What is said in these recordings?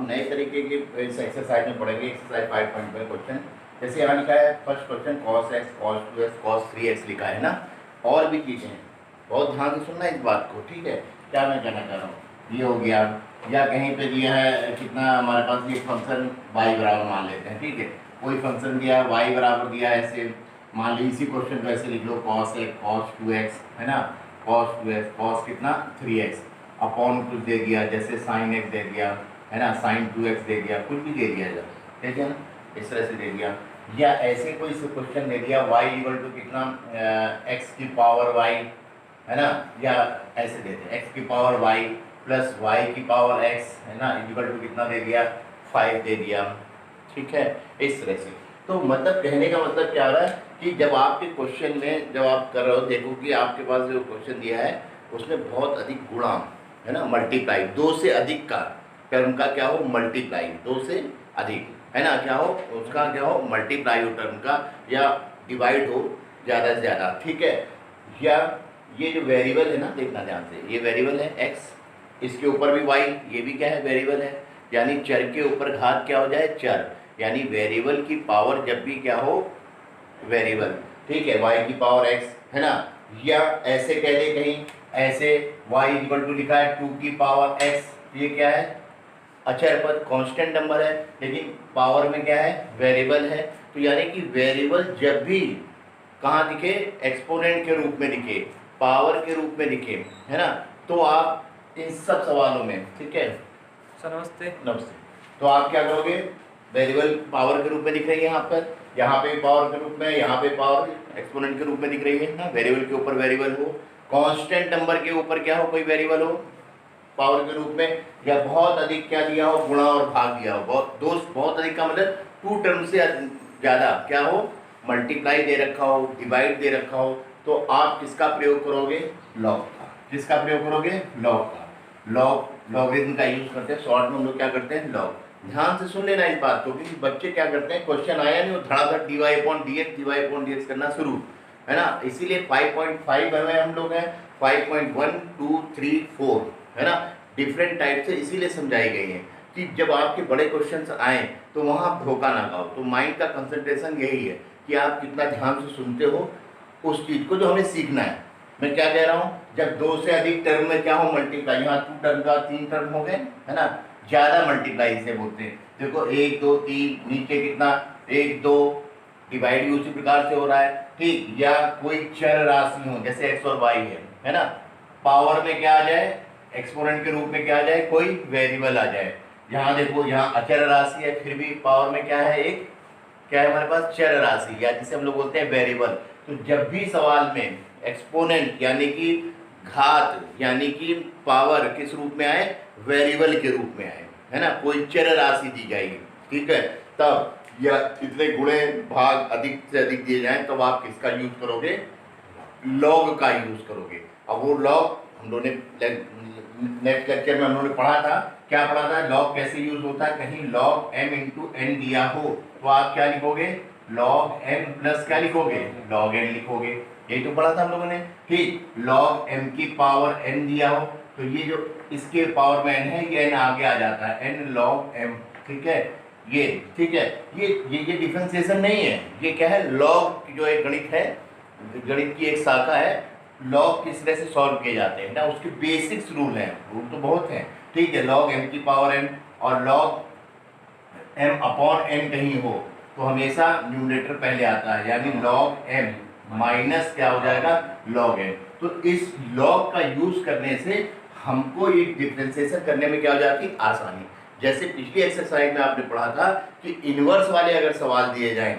नए तरीके के इस एक्सरसाइज में पढ़ेंगे। एक्सरसाइज 5.5 क्वेश्चन, जैसे यहाँ लिखा है first question cos x cos 2x cos 3x लिखा है ना, और भी चीज़ें हैं, बहुत ध्यान से सुनना इस बात को, ठीक है। क्या मैं कहना चाह रहा हूँ, ये हो गया, या कहीं पे दिया है कितना हमारे पास ये फंक्शन y बराबर मान लेते हैं, ठीक है। कोई फंक्शन दिया है y बराबर दिया है, ऐसे मान ली इसी क्वेश्चन को ऐसे लिख लो cos x cos 2x है ना, cos 2x cos कितना 3x अपॉन कुछ दे दिया, जैसे sin x दे दिया है ना, sin 2x दे दिया, कुछ भी दे दिया जाए, ठीक है ना, इस तरह से दे दिया। या ऐसे कोई से क्वेश्चन दे दिया y इक्वल टू कितना x की पावर y है ना, या ऐसे देते हैं x की पावर y प्लस y की पावर x है ना इक्वल टू कितना दे दिया 5 दे दिया, ठीक है, इस तरह से। तो मतलब कहने का मतलब क्या आ रहा है कि जब आपके क्वेश्चन में जब आप कर रहे हो, देखो कि आपके पास जो क्वेश्चन दिया है उसमें बहुत अधिक गुणा है ना, मल्टीप्लाई, दो से अधिक का टर्म का क्या हो मल्टीप्लाई, दो से अधिक है ना, क्या हो उसका क्या हो मल्टीप्लाई हो टर्म का, या डिवाइड हो ज़्यादा से ज़्यादा, ठीक है। या ये जो वेरिएबल है ना, देखना ध्यान से, ये वेरिएबल है x, इसके ऊपर भी y, ये भी क्या है वेरिएबल है, यानी चर के ऊपर घात क्या हो जाए चर, यानी वेरिएबल की पावर जब भी क्या हो वेरिएबल, ठीक है, y की पावर x है ना। या ऐसे कह दे कहीं, ऐसे y इक्वल टू लिखा है 2 की पावर x, ये क्या है अचर पद कांस्टेंट नंबर है, लेकिन पावर में क्या है वेरिएबल है। तो यानी कि वेरिएबल जब भी कहाँ दिखे एक्सपोनेंट के रूप में दिखे, पावर के रूप में दिखे है ना, तो आप इन सब सवालों में, ठीक है सर नमस्ते। नमस्ते, तो आप क्या करोगे, वेरिएबल पावर के रूप में दिख रही है यहाँ पे पावर के रूप में, यहाँ पे पावर एक्सपोनेंट के रूप में दिख रही है ना, वेरिएबल के ऊपर वेरिएबल हो, कांस्टेंट नंबर के ऊपर क्या हो कोई वेरिएबल हो पावर के रूप में, या बहुत अधिक क्या दिया हो गुणा और भाग दिया हो, बहुत अधिक का मतलब 2 टर्म से ज़्यादा क्या हो मल्टीप्लाई दे रखा हो, डिवाइड दे रखा हो, तो आप किसका प्रयोग करोगे लॉग का, किसका प्रयोग करोगे लॉग का, लॉगरिथम का यूज करते हैं, शॉर्ट में हम लोग क्या करते हैं लॉग। ध्यान से सुन लेना इस बात को, क्योंकि बच्चे क्या करते हैं क्वेश्चन आया नहीं वो धड़ाधड़ dy/dx करना शुरू है ना, इसीलिए 5.5 में हम लोग हैं, 5.1 2 3 4 है ना, डिफरेंट टाइप से इसीलिए समझाई गई है कि जब आपके बड़े क्वेश्चंस आए तो वहाँ आप धोखा ना खाओ। तो माइंड का कंसंट्रेशन यही है कि आप कितना ध्यान से सुनते हो उस चीज़ को जो हमें सीखना है। मैं क्या कह रहा हूँ, जब 2 से अधिक टर्म में क्या हो मल्टीप्लाई, यहाँ 2 टर्म का 3 टर्म हो गए है ना, ज़्यादा मल्टीप्लाई से बोलते हैं। देखो 1 2 3 नीचे कितना 1 2 डिवाइड भी उसी प्रकार से हो रहा है, ठीक। या कोई चर राशि हो जैसे x और y है ना, पावर में क्या आ जाए एक्सपोनेंट के रूप में क्या आ जाए कोई वेरिएबल आ जाए। यहाँ देखो यहाँ अचर राशि है, फिर भी पावर में क्या है एक क्या है हमारे पास चर राशि, या जिसे हम लोग बोलते हैं वेरिएबल। तो जब भी सवाल में एक्सपोनेंट यानी कि घात यानी कि पावर किस रूप में आए वेरिएबल के रूप में आए है ना, कोई चर राशि दी जाएगी, ठीक है, तब या इतने गुणे भाग अधिक से अधिक दिए जाएं तब आप किसका यूज करोगे लॉग का यूज करोगे। अब वो लॉग हम लोगों ने नेक्स्ट लेक्चर में हम लोगों ने पढ़ा था, क्या पढ़ा था लॉग कैसे यूज होता है, कहीं लॉग m इंटू एन दिया हो तो आप क्या लिखोगे लॉग m प्लस क्या लिखोगे लॉग n लिखोगे, यही तो पढ़ा था हम लोगों ने, ठीक। लॉग m की पावर n दिया हो तो ये जो इसके पावर में n है ये n आगे आ जाता है n लॉग m, ठीक है, ये ठीक है, ये डिफरेंशिएशन नहीं है, ये क्या है लॉग जो एक गणित है, गणित की एक शाखा है, लॉग किस तरह से सॉल्व किए जाते हैं ना, उसके बेसिक्स रूल हैं, रूल तो बहुत हैं, ठीक है। लॉग m की पावर n और लॉग m अपॉन n कहीं हो तो हमेशा न्यूमरेटर पहले आता है, यानी लॉग m माइनस क्या हो जाएगा लॉग n। तो इस लॉग का यूज करने से हमको ये डिफरेंशिएशन करने में क्या हो जाती आसानी। जैसे पिछली एक्सरसाइज में आपने पढ़ा था कि इनवर्स वाले अगर सवाल दिए जाएं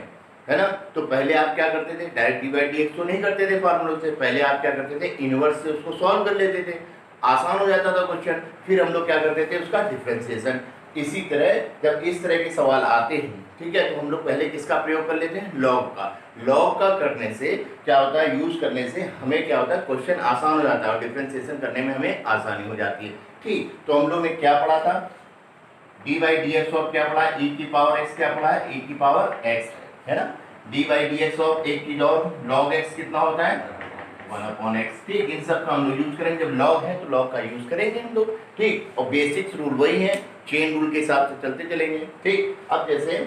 है ना, तो पहले आप क्या करते थे डायरेक्ट डिवाइड dx तो नहीं करते थे फार्मूलों से, पहले आप क्या करते थे इनवर्स से उसको सॉल्व कर लेते थे, आसान हो जाता था क्वेश्चन, फिर हम लोग क्या करते थे उसका डिफरेंशिएशन। इसी तरह जब इस तरह के सवाल आते हैं, ठीक है, तो हम लोग पहले किसका प्रयोग कर लेते हैं लॉग का। लॉग का करने से क्या होता है यूज करने से हमें क्या होता है क्वेश्चन आसान हो जाता है और डिफरेंशिएशन करने में हमें आसानी हो जाती है, ठीक। तो हम लोग ने क्या पढ़ा था dy/dx ऑफ क्या पढ़ा e की पावर x, क्या पढ़ा है e की पावर x है ना, dy/dx ऑफ एक चीज और log x कितना होता है 1/x, ठीक। इन सब का हम लोग यूज करेंगे, जब लॉग है तो लॉग का यूज करेंगे हम लोग, ठीक। और बेसिक्स रूल वही है, चेन रूल के हिसाब से चलते चलेंगे, ठीक। अब जैसे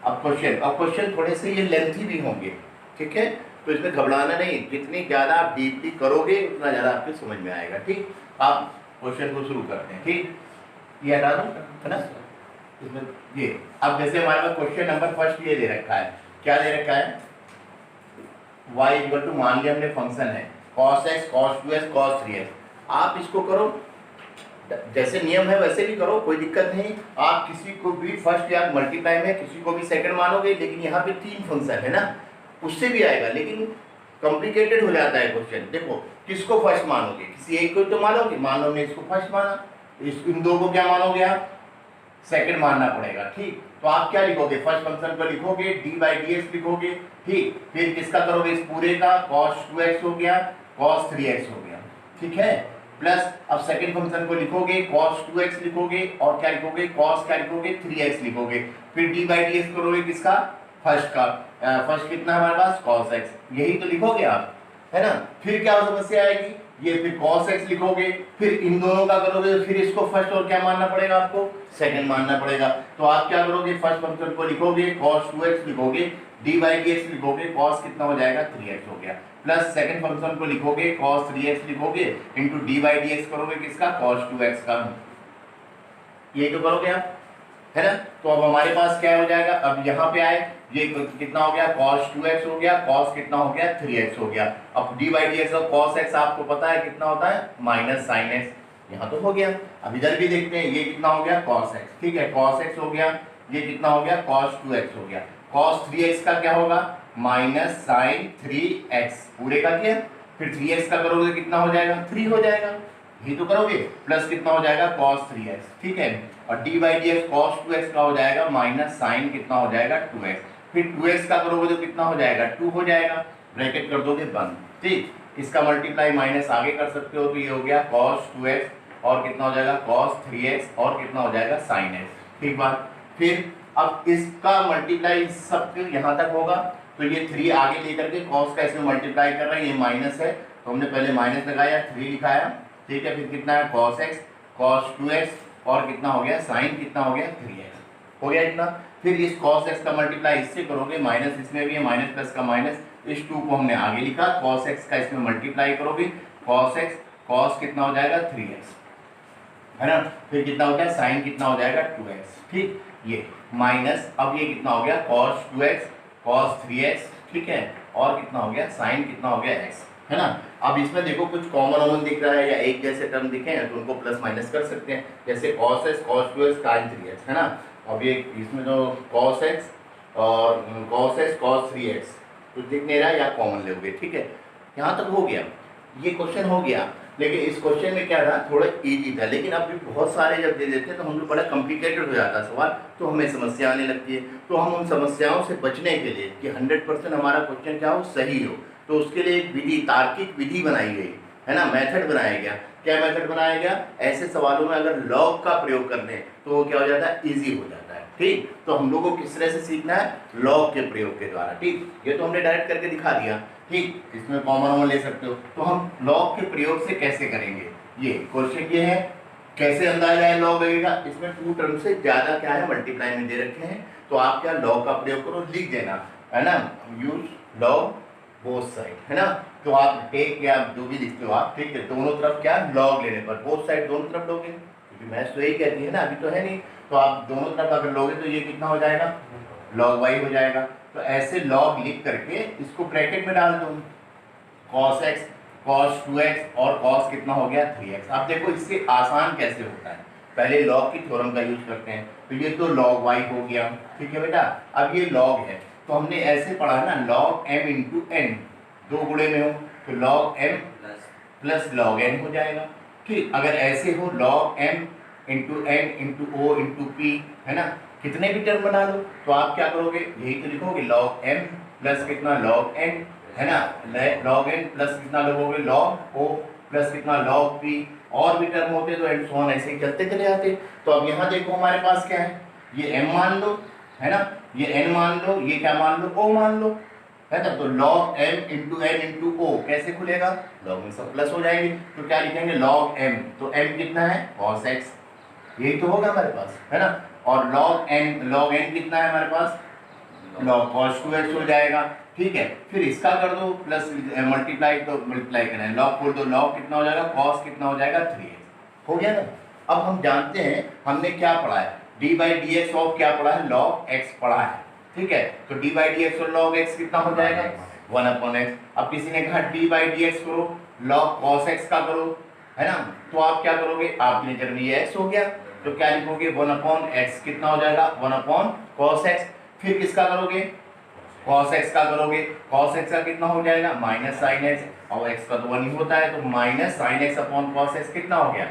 अब क्वेश्चन थोड़े से ये लेंथी भी होंगे, ठीक है, तो इसमें घबराना नहीं, जितनी ज़्यादा आप डीपली करोगे उतना ज़्यादा आपको समझ में आएगा, ठीक। आप क्वेश्चन को शुरू करते हैं, ठीक। ये हटा दो, है ना, इसमें ये अब जैसे हमारे पास क्वेश्चन नंबर फर्स्ट ये दे रखा है, क्या दे रखा है, y इक्वल टू, मान लिया हमने फंक्शन है cos x cos 2x cos 3x, आप इसको करो जैसे नियम है वैसे भी करो, कोई दिक्कत नहीं। आप किसी को भी फर्स्ट या मल्टीप्लाई में किसी को भी सेकंड मानोगे, लेकिन यहाँ पे 3 फंक्शन है ना, उससे भी आएगा, लेकिन कॉम्प्लिकेटेड हो जाता है क्वेश्चन। देखो किसको फर्स्ट मानोगे, किसी एक को तो मानोगे, मान लो हमने इसको फर्स्ट माना, इन दो को क्या मानोगे आप, सेकंड मानना पड़ेगा, ठीक। तो आप क्या लिखोगे, फर्स्ट फंक्शन को लिखोगे d/dx लिखोगे, ठीक। फिर किसका करोगे, इस पूरे का cos 2x हो गया, cos 3x हो गया, ठीक है। प्लस अब सेकंड फंक्शन को लिखोगे, cos 2x लिखोगे, और क्या लिखोगे, cos क्या लिखोगे, 3x लिखोगे। फिर d/dx करोगे किसका, फर्स्ट का, फर्स्ट कितना हमारे पास cos x, यही तो लिखोगे आप, है ना। फिर क्या समस्या आएगी, ये फिर cos x लिखोगे, फिर इन दोनों का करोगे, फिर इसको फर्स्ट और क्या मानना पड़ेगा आपको, सेकंड मानना पड़ेगा। तो आप क्या करोगे, फर्स्ट फंक्शन को लिखोगे, cos 2x लिखोगे, d/dx लिखोगे, cos कितना हो जाएगा, 3x हो गया, प्लस सेकंड फंक्शन को लिखोगे, cos 3x लिखोगे, इंटू d/dx करोगे किसका, cos 2x का, यही तो करोगे आप, है ना। तो अब हमारे पास क्या हो जाएगा, अब यहाँ पे आए, ये कितना हो गया, cos 2x हो गया, cos कितना हो गया, 3x हो गया। अब d/dx और cos x आपको पता है कितना होता है, माइनस sin x, यहाँ तो हो गया। अब इधर भी देखते हैं, ये कितना हो गया, cos x, ठीक है, cos x हो गया, ये कितना हो गया, cos 2x हो गया, cos 3x का क्या होगा, माइनस sin 3x, पूरे का किया, फिर 3x का करोगे कितना हो जाएगा, 3 हो जाएगा, ये तो करोगे, प्लस कितना हो जाएगा, cos 3x, ठीक है। और d/dx cos 2x का हो जाएगा, माइनस sin कितना हो जाएगा, 2x, फिर 2x का करोगे तो कितना हो जाएगा, 2 हो जाएगा, ब्रैकेट कर दोगे बंद, ठीक। इसका मल्टीप्लाई माइनस आगे कर सकते हो, तो ये हो गया cos 2x और कितना हो जाएगा, cos 3x और कितना हो जाएगा, sin x, ठीक बात। फिर अब इसका मल्टीप्लाई सब यहाँ तक होगा, तो ये 3 आगे लेकर के cos का इसमें मल्टीप्लाई कर रहे हैं, ये माइनस है तो हमने पहले माइनस लगाया, 3 लिखाया, ठीक है। फिर कितना है, cos x cos 2x और कितना हो गया, sin कितना हो गया, 3x हो गया इतना। फिर इस cos x का मल्टीप्लाई इससे करोगे, माइनस इसमें भी है, माइनस प्लस का माइनस, इस 2 को हमने आगे लिखा, cos x का इसमें मल्टीप्लाई करोगे, cos x cos कितना हो जाएगा, 3x, है ना। फिर कितना हो गया, sin कितना हो जाएगा, 2x, ठीक। ये माइनस, अब ये कितना हो गया, cos 2x cos 3x, ठीक है, और कितना हो गया, sin कितना हो गया, x, है ना। अब इसमें देखो कुछ कॉमन दिख रहा है या एक जैसे टर्म दिखे हैं तो उनको प्लस माइनस कर सकते हैं, जैसे cos x cos 2x sin 3x, है ना। अब ये इसमें जो cos x और cos x cos 3x कुछ दिख नहीं रहा, या कॉमन लोगे, ठीक है। यहाँ तक हो गया, ये क्वेश्चन हो गया। लेकिन इस क्वेश्चन में क्या था, थोड़ा इजी था, लेकिन अब भी बहुत सारे जब दे देते हैं तो हम लोग बड़ा कॉम्प्लिकेटेड हो जाता है सवाल, तो हमें समस्या आने लगती है। तो हम उन समस्याओं से बचने के लिए कि 100% हमारा क्वेश्चन क्या हो, सही हो, तो उसके लिए एक विधि, तार्किक विधि बनाई गई, है ना, मेथड बनाया गया। क्या मेथड बनाया गया, ऐसे सवालों में अगर लॉग का प्रयोग कर लें तो वो क्या हो जाता है, ईजी हो जाता है, ठीक। तो हम लोगों को किस तरह से सीखना है, लॉग के प्रयोग के द्वारा, ठीक। ये तो हमने डायरेक्ट करके दिखा दिया, ठीक। इसमें कॉमन ले सकते हो, तो हम लॉग के प्रयोग से कैसे करेंगे, ये क्वेश्चन ये है, कैसे अंदाजा है लॉग लगेगा। इसमें 2 टर्म से ज़्यादा क्या है, मल्टीप्लाई में दे रखे हैं, तो आप क्या लॉग का प्रयोग करो, लिख देना, है ना, यूज लॉग बोथ साइड, है ना। तो आप टेक या जो भी लिखते हो आप, ठीक है, दोनों तरफ क्या, लॉग लेने पर बोथ साइड दोनों तरफ लोगे, क्योंकि मैथ्स तो यही कहती है ना, अभी तो है नहीं, तो आप दोनों तरफ अगर लोगे तो ये कितना हो जाएगा, log y हो जाएगा। तो ऐसे log लिख करके इसको ब्रैकेट में डाल दो, cos x cos 2x और cos कितना हो गया, 3x। आप देखो इससे आसान कैसे होता है, पहले log की थ्योरम का यूज करते हैं, तो ये तो log y हो गया, ठीक है बेटा। अब ये log है तो हमने ऐसे पढ़ा है ना, log m इंटू n, 2 गुणे में हो तो log m plus log n हो जाएगा, ठीक। अगर ऐसे हो log m into n into o into p, है ना, कितने भी टर्म बना लो तो आप क्या करोगे, यही तो लिखोगे, log m प्लस कितना log n, है ना, log n प्लस कितना लोगे log o प्लस कितना log p, और भी टर्म होते तो एंड सो ऑन ऐसे ही चलते चले जाते। तो अब यहाँ देखो हमारे पास क्या है, ये m मान लो, है ना, ये n मान लो, ये क्या मान लो, o मान लो, है ना। तो log m into n into o कैसे खुलेगा, log में सब प्लस हो जाएंगे, तो क्या लिखेंगे log m, तो m कितना है cos x, यही तो होगा हमारे पास, है ना। और log n कितना है हमारे पास, log cos 2x हो जाएगा, ठीक है। फिर इसका कर दो प्लस मल्टीप्लाई, तो मल्टीप्लाई करें log खोल दो, log कितना हो जाएगा cos कितना हो जाएगा 3x, हो गया ना। अब हम जानते हैं हमने क्या पढ़ा है, D by D x of क्या पढ़ा है, log x पढ़ा है, ठीक है। तो डी बाई डी एक्स और log x कितना हो जाएगा 1/x। अब किसी ने कहा डी बाई डी एक्स करो log cos x का करो, है ना, तो आप क्या करोगे, आपके नजर में ये x हो गया, तो क्या लिखोगे 1/x कितना हो जाएगा 1/cos x। फिर किसका करोगे, cos x का करोगे, cos x का कितना हो जाएगा माइनस sin x, और x का तो 1 ही होता है, तो minus sin x upon cos x कितना हो गया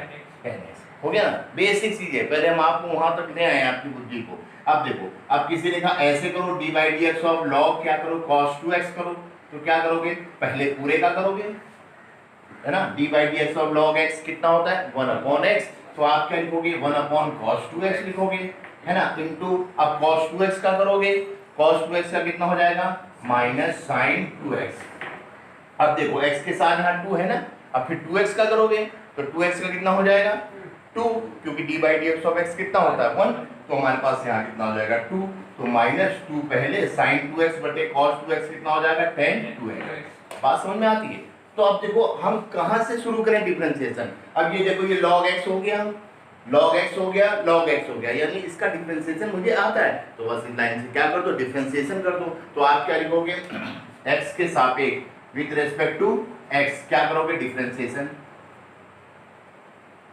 10x, हो गया ना। बेसिक चीज है, पहले हम आपको वहां तक ले आए आपकी बुद्धि को। अब देखो, अब किसी ने कहा ऐसे करो D by D x of log क्या करो cos 2x करो, तो क्या करोगे पहले पूरे का करोगे, है ना। D by D x of log x कितना होता है 1/x, तो आप क्या लिखोगे 1/cos 2x लिखोगे, है ना, इनटू अब cos 2x का करोगे, cos 2x का कितना हो जाएगा माइनस sin 2x। अब देखो x के साथ यहाँ 2 है ना, अब फिर 2x का करोगे तो 2x का कितना हो जाएगा 2, क्योंकि D by D x of x कितना होता है 1, तो हमारे पास यहाँ कितना हो जाएगा 2, तो -2 पहले sin 2x बटे cos 2x कितना हो जाएगा tan 2x। बात समझ में आती है। तो अब देखो हम कहाँ से शुरू करें डिफरेंशिएशन, अब ये देखो ये log x हो गया, log x हो गया, log x हो गया, यानी इसका डिफरेंशिएशन मुझे आता है, तो बस इस लाइन से क्या कर दो डिफरेंशिएशन कर दो। तो आप क्या लिखोगे x के सापेक्ष विद रेस्पेक्ट टू x क्या करोगे डिफरेंशिएशन,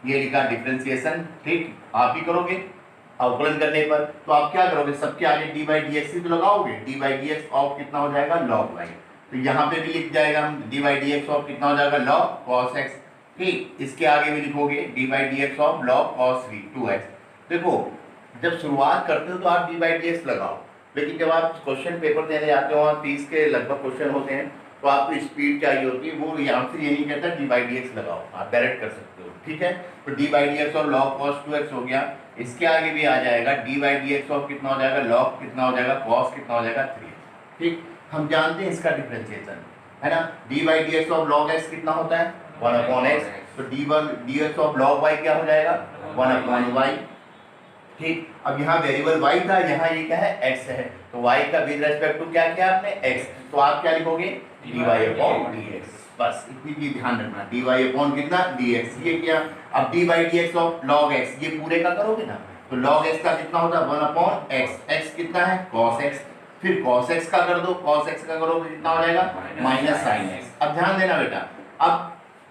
ये लिखा डिफरेंशिएशन, ठीक आप ही करोगे अवकलन करने पर। तो आप क्या करोगे सबके आगे डी बाई डी एक्स ही तो लगाओगे, D by D x of कितना हो जाएगा log y, तो यहाँ पे भी लिख जाएगा हम D by D x of कितना हो जाएगा log cos x, ठीक। इसके आगे भी लिखोगे d by D x of log cos 2x। देखो जब शुरुआत करते हो तो आप डी बाई डी एक्स लगाओ, लेकिन जब आप क्वेश्चन पेपर देने जाते हो वहाँ 30 के लगभग क्वेश्चन होते हैं, तो आपको स्पीड चाहिए होती है, वो यहाँ से ये नहीं कहता डी बाई डी एक्स लगाओ, आप डायरेक्ट कर सकते हो, ठीक है। तो D by D x of log cos 2x हो गया, इसके आगे भी आ जाएगा D by D x of कितना हो जाएगा log कितना हो जाएगा cos कितना हो जाएगा 3x, ठीक। हम जानते हैं इसका डिफरेंशिएशन, है ना, D by D x of log x कितना होता है 1/x, तो D x of log y क्या हो जाएगा 1/y, ठीक। अब यहाँ वेरिएबल y था, यहाँ ये क्या है x है, तो y का विद रेस्पेक्ट टू क्या किया आपने x, तो आप क्या लिखोगे dy/dx, बस इतनी चीज ध्यान रखना, dy/ कितना dx, ये क्या। अब dy dx of log x ये पूरे का करोगे ना, तो log x का कितना होता है 1/x, x कितना है cos x, फिर cos x का कर दो, cos x का करोगे कितना हो जाएगा माइनस sin x। अब ध्यान देना बेटा, अब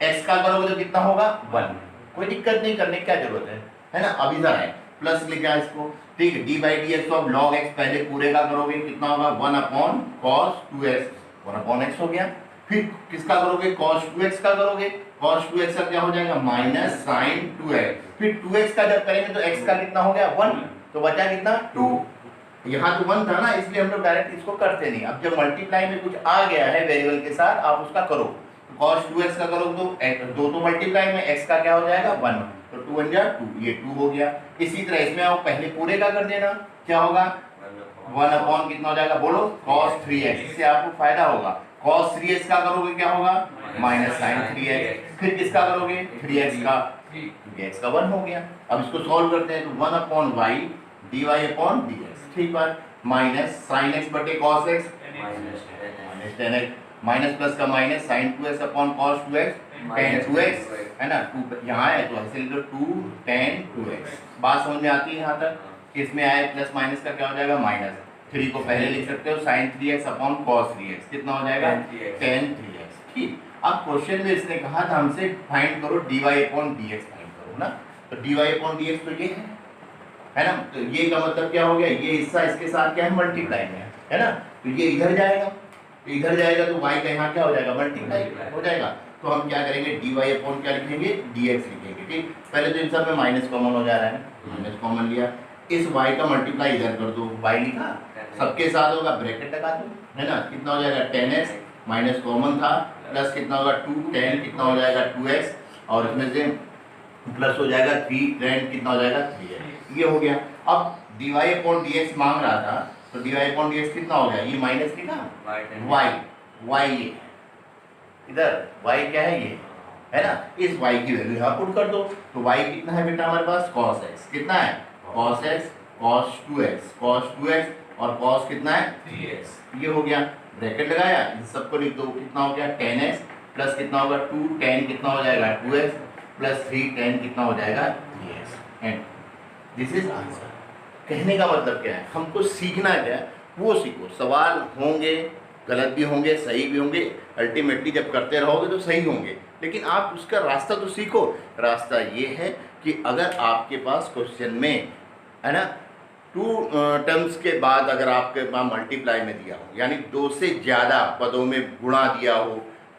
x का करोगे तो कितना होगा 1, कोई दिक्कत नहीं, करने की क्या जरूरत है ना। अब इधर आए प्लस लिखा है इसको, ठीक है, D by D x of log x पहले पूरे का करोगे कितना होगा 1/cos 2x, 1/x हो गया। फिर किसका करोगे cos 2x का करोगे, cos 2x का क्या हो जाएगा माइनस sin 2x, फिर 2x का जब करेंगे तो x का कितना हो गया 1, तो बचा कितना 2, यहाँ तो 1 था ना, इसलिए हम लोग डायरेक्ट इसको करते नहीं। अब जब मल्टीप्लाई में कुछ आ गया है वेरिएबल के साथ आप उसका करो, तो cos 2x का करो तो 2 तो मल्टीप्लाई में x का क्या हो जाएगा 1, तो 2 1 जा 2, ये 2 हो गया। इसी तरह इसमें आप पहले पूरे का कर देना, क्या होगा 1 कितना हो जाएगा बोलो cos 3x, इससे आपको फायदा होगा। cos 3x का करोगे क्या होगा माइनस sin 3x, फिर किसका करोगे 3x का, x का 1 हो गया। अब इसको सॉल्व करते हैं, तो 1/y dy/dx, ठीक बात, माइनस sin x बटे cos x minus 10x, minus plus का minus sin 2x upon cos 2x tan 2x, है ना, 2 यहाँ है तो ऐसे लिख दो 2 tan 2x। बात समझ में आती है यहाँ तक, इसमें आए प्लस माइनस का क्या हो जाएगा माइनस, 3 को पहले लिख सकते हो sin 3x upon cos 3x कितना हो जाएगा tan 3x, ठीक। अब क्वेश्चन में इसने कहा था हमसे फाइंड करो dy/dx फाइंड करो ना, तो dy/dx तो ये है ना, तो ये का मतलब क्या हो गया, ये हिस्सा इसके साथ क्या है मल्टीप्लाई में है ना, तो ये इधर जाएगा, तो इधर जाएगा तो y का यहाँ क्या हो जाएगा मल्टीप्लाई हो जाएगा। तो हम क्या करेंगे dy/ क्या लिखेंगे dx लिखेंगे, ठीक। पहले तो इन सब में माइनस कॉमन हो जा रहा है, माइनस कॉमन लिया, इस y का मल्टीप्लाई इधर कर दो, y लिखा सबके साथ होगा ब्रैकेट लगा दो, है ना, कितना हो जाएगा 10x, माइनस कॉमन था, प्लस कितना होगा 2 10 कितना हो जाएगा 2x, और इसमें से प्लस हो जाएगा 3 10 कितना हो जाएगा 3x, ये हो गया। अब dy/dx मांग रहा था, तो dy अपॉन dx कितना हो गया, ये माइनस लिखा y ये है, इधर y क्या है ये है ना, इस y की वैल्यू यहाँ पुट कर दो। तो y कितना है बेटा हमारे पास, cos x कितना है, cos x cos 2x और cos कितना है 3x, ये हो गया। ब्रैकेट लगाया, इन सबको लिख दो, कितना हो गया tan x प्लस कितना होगा 2 tan कितना हो जाएगा 2x प्लस 3 tan कितना हो जाएगा 3x and this is answer. कहने का मतलब क्या है, हमको सीखना क्या है वो सीखो। सवाल होंगे, गलत भी होंगे, सही भी होंगे, अल्टीमेटली जब करते रहोगे तो सही होंगे, लेकिन आप उसका रास्ता तो सीखो। रास्ता ये है कि अगर आपके पास क्वेश्चन में है ना 2 टर्म्स के बाद अगर आपके पास मल्टीप्लाई में दिया हो, यानी 2 से ज़्यादा पदों में गुणा दिया हो,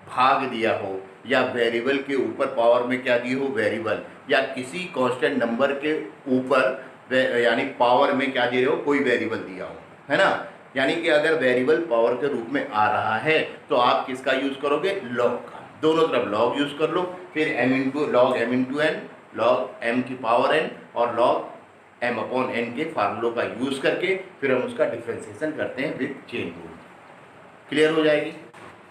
भाग दिया हो, या वेरिएबल के ऊपर पावर में क्या दी हो वेरिएबल, या किसी कांस्टेंट नंबर के ऊपर यानी पावर में क्या दे रहे हो कोई वेरिएबल दिया हो, है ना। यानी कि अगर वेरिएबल पावर के रूप में आ रहा है तो आप किसका यूज़ करोगे, लॉग का। दोनों तरफ लॉग यूज़ कर लो, फिर log m into n, log m की पावर n और लॉग m अपॉन n के फार्मूलों का यूज़ करके फिर हम उसका डिफ्रेंसिएशन करते हैं विद चेन रूल। क्लियर हो जाएगी।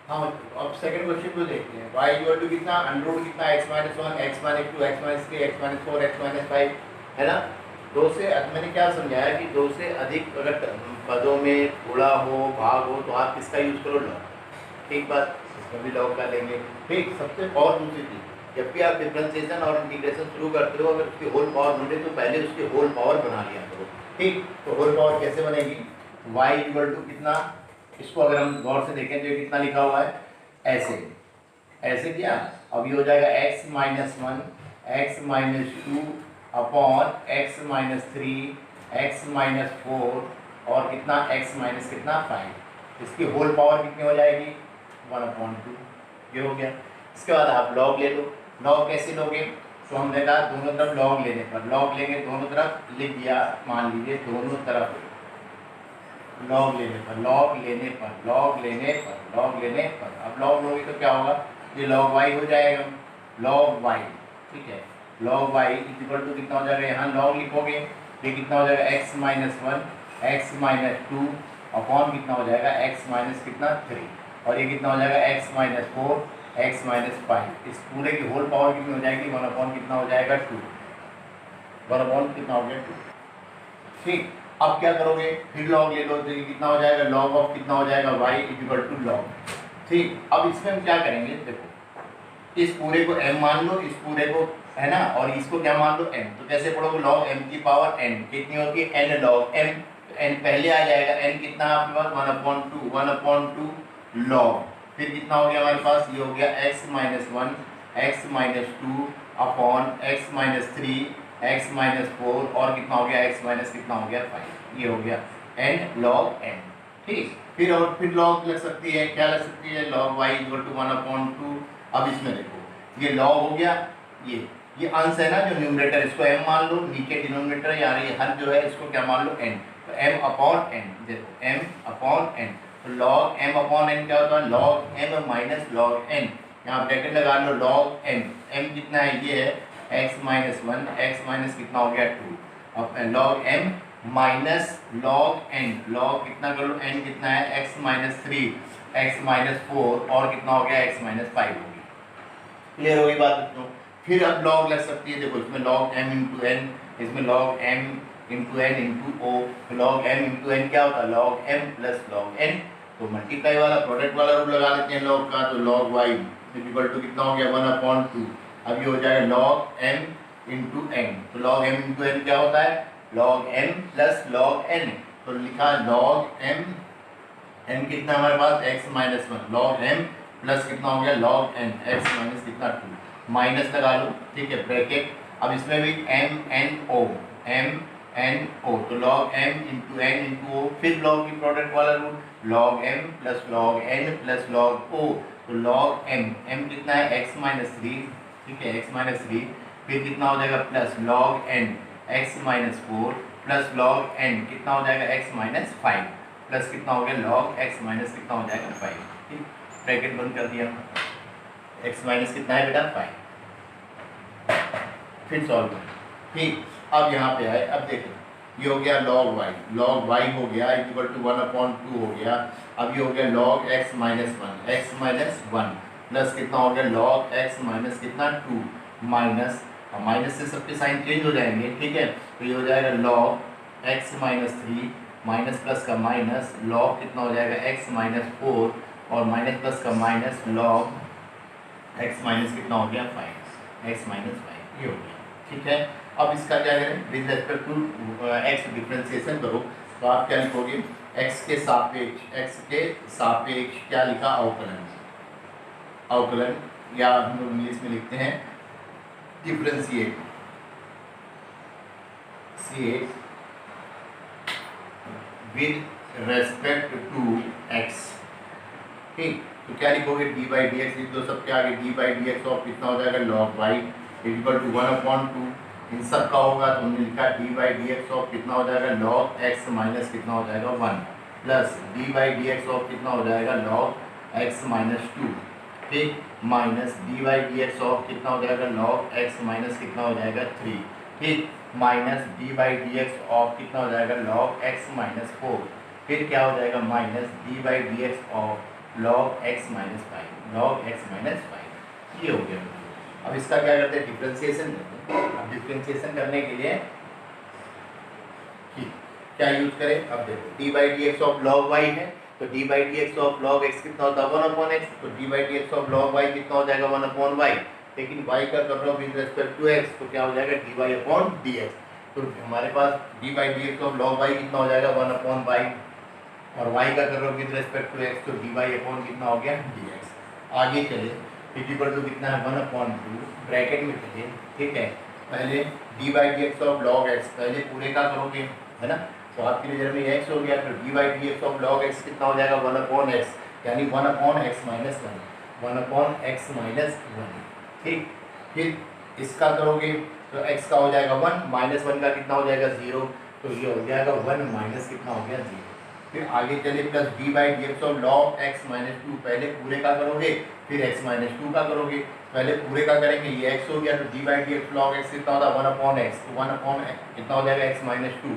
हाँ, अब सेकंड क्वेश्चन को देखते हैं। y इक्वल टू कितना, अंडर कितना x minus 1 x minus 2 x minus 3 x minus 4 x minus 5, है ना। 2 से मैंने क्या समझाया कि 2 से अधिक अगर पदों में गुणा हो, भाग हो, तो आप किसका यूज़ करो, लॉग। ठीक बात, इसमें भी लॉग का लेंगे। ठीक, सबसे और दूसरी चीज़, जब भी आप डिफरेंशिएशन और इंटीग्रेशन शुरू करते हो, अगर उसकी होल पावर ढूंढे तो पहले उसकी होल पावर बना लिया करो। ठीक, तो होल पावर कैसे बनेगी, y इक्वल टू कितना, इसको अगर हम गौर से देखें तो कितना लिखा हुआ है, ऐसे किया। अब ये हो जाएगा x minus 1 x minus 2 upon x minus 3 x minus 4 और कितना x माइनस कितना 5। इसकी होल पावर कितनी हो जाएगी 1/2, ये हो गया। इसके बाद आप लॉग ले लो। लॉग कैसे लोगे, तो हम देखा दोनों तरफ लॉग लेने पर, लॉग लेंगे दोनों तरफ, लिख दिया, मान लीजिए दोनों तरफ लॉग लेने पर, लॉग लेने पर, लॉग लेने पर, लॉग लेने पर, अब लॉग लोगे तो क्या होगा, ये लॉग y हो जाएगा, लॉग y। ठीक है, लॉग y इक्वल टू कितना हो जाएगा, यहाँ लॉग लिखोगे, ये कितना हो जाएगा x minus 1 x minus 2 upon कितना हो जाएगा x माइनस कितना 3, और ये कितना हो जाएगा x माइनस 4 x माइनस 5। इस पूरे की होल पावर कितनी हो जाएगी, 1 अपॉन कितना हो जाएगा 2, 1 अपॉन कितना हो गया 2। ठीक, अब क्या करोगे, फिर लॉग ले लो, तो ये कितना हो जाएगा, लॉग ऑफ कितना हो जाएगा y इक्वल टू लॉग। ठीक, अब इसमें हम क्या करेंगे, देखो इस पूरे को m मान लो, इस पूरे को, है ना, और इसको क्या मान लो m। तो कैसे पढ़ोगे, लॉग m की पावर n कितनी होगी, n लॉग m, n पहले आ जाएगा, n कितना आपके पास 1/2, 1/2 लॉग, फिर कितना हो गया हमारे पास, ये हो गया x minus 1 x minus 2 upon x minus 3 x minus 4 और कितना हो गया x माइनस कितना हो गया 5, ये हो गया n लॉग n। ठीक, फिर और फिर लॉग लग सकती है, क्या लग सकती है, लॉग y इक्वल टू 1/2। अब इसमें देखो ये लॉग हो गया, ये अंश है ना जो न्यूमरेटर, इसको m मान लो, नीचे डिनोमिनेटर यानी ये हर जो है इसको क्या मान लो n, तो m अपॉन n, देखो m अपॉन n, तो लॉग m अपॉन n क्या होता है, log m minus log n। यहाँ ब्रैकेट लगा लो, लॉग m कितना है, ये है x माइनस 1 x माइनस कितना हो गया 2, अब log m minus log n, log कितना कर लो n कितना है x माइनस 3 x माइनस 4 और कितना हो गया x माइनस 5 हो गया। क्लियर होगी बात बच्चों। फिर अब लॉग लग सकती है, देखो इसमें लॉग m इंटू n, इसमें log m into n into o, तो लॉग m इंटू n क्या होता है, log m plus log n। तो मल्टीप्लाई वाला प्रोडक्ट वाला रूल लगा लेते हैं लॉग का, तो लॉग y इक्वल टू कितना हो गया 1/2। अब ये हो जाएगा लॉग m इंटू n, तो लॉग m इंटू n क्या होता है, log m plus log n, तो लिखा लॉग m कितना हमारे पास x minus 1, log m plus कितना हो गया लॉग n x माइनस कितना 2, माइनस लगा लो। ठीक है, ब्रैकेट, अब इसमें भी m n o, तो log m into n into o, फिर लॉग की प्रोडक्ट वाला rule, log m plus log n plus log o, तो लॉग m कितना है x माइनस 3, ठीक है x माइनस 3, फिर कितना हो जाएगा plus log n x minus 4 plus log n कितना हो जाएगा x माइनस 5 प्लस कितना हो गया लॉग x माइनस कितना हो जाएगा 5। ठीक, ब्रैकेट बंद कर दिया, x माइनस कितना है बेटा 5। फिर सॉल्व करें। ठीक, अब यहाँ पे आए, अब देखो ये हो गया log y हो गया इक्वल टू 1/2 हो गया। अब ये हो गया log x minus one plus कितना हो गया log x माइनस कितना 2 माइनस, माइनस से सबके साइन चेंज हो जाएंगे, ठीक है। तो ये हो जाएगा log x minus 3 minus plus का माइनस log कितना हो जाएगा x माइनस 4 और माइनस प्लस का माइनस log x माइनस कितना हो गया 5, x माइनस 5 ये हो गया, ठीक है। अब इसका क्या करें, with respect to x differentiation करो तो आप क्या लिखोगे, x के सापेक्ष क्या लिखा, अवकलन या हम लोग इंग्लिश में लिखते हैं differentiate with respect to x, ठीक। तो क्या लिखोगे डी बाई डी एक्स लिख दो, सबके आगे डी बाई डी एक्स और कितना हो जाएगा log y इक्वल टू 1/2, इन सब का होगा तो हमने लिखा D by D x of कितना हो जाएगा log x माइनस कितना हो जाएगा 1 plus D by D x of कितना हो जाएगा log x माइनस 2, ठीक, minus D by D x of कितना हो जाएगा log x माइनस कितना हो जाएगा 3, ठीक, minus D by D x of कितना हो जाएगा log x माइनस 4, फिर क्या हो जाएगा minus D by D x of log x minus 5, ये हो गया। अब इसका क्या करते हैं, डिफरेंशिएशन करते हैं। अब डिफरेंशिएशन करने के लिए क्या यूज करें, अब देखो D by D x of log y है तो D by D x of log x कितना होता है 1/x, तो D by D x of log y कितना हो जाएगा 1/y, लेकिन y का कर रहा हूँ विद रिस्पेक्ट टू x तो क्या हो जाएगा dy अपॉन dx, तो हमारे पास D by D x of log y कितना हो जाएगा 1/y और y का कर रहा हूँ विद रिस्पेक्ट टू x तो dy अपॉन कितना हो गया dx। आगे चले इक्वल टू कितना है 1/2 ब्रैकेट में चलिए, ठीक है। पहले D by D x of log x पहले पूरे का करोगे, है ना, तो आपके लिए में x हो गया, तो D by D x of log x कितना हो जाएगा 1/x यानी 1/x माइनस 1, ठीक। फिर इसका करोगे तो x का हो जाएगा 1 माइनस 1 का कितना हो जाएगा 0, तो ये हो जाएगा 1 माइनस कितना हो गया 0। फिर आगे चले plus D by D x of log x minus 2 पहले पूरे का करोगे फिर x माइनस 2 का करोगे, पहले पूरे का करेंगे ये x हो गया तो D by D x log x कितना होता है 1/x, तो 1 कितना हो जाएगा x माइनस 2,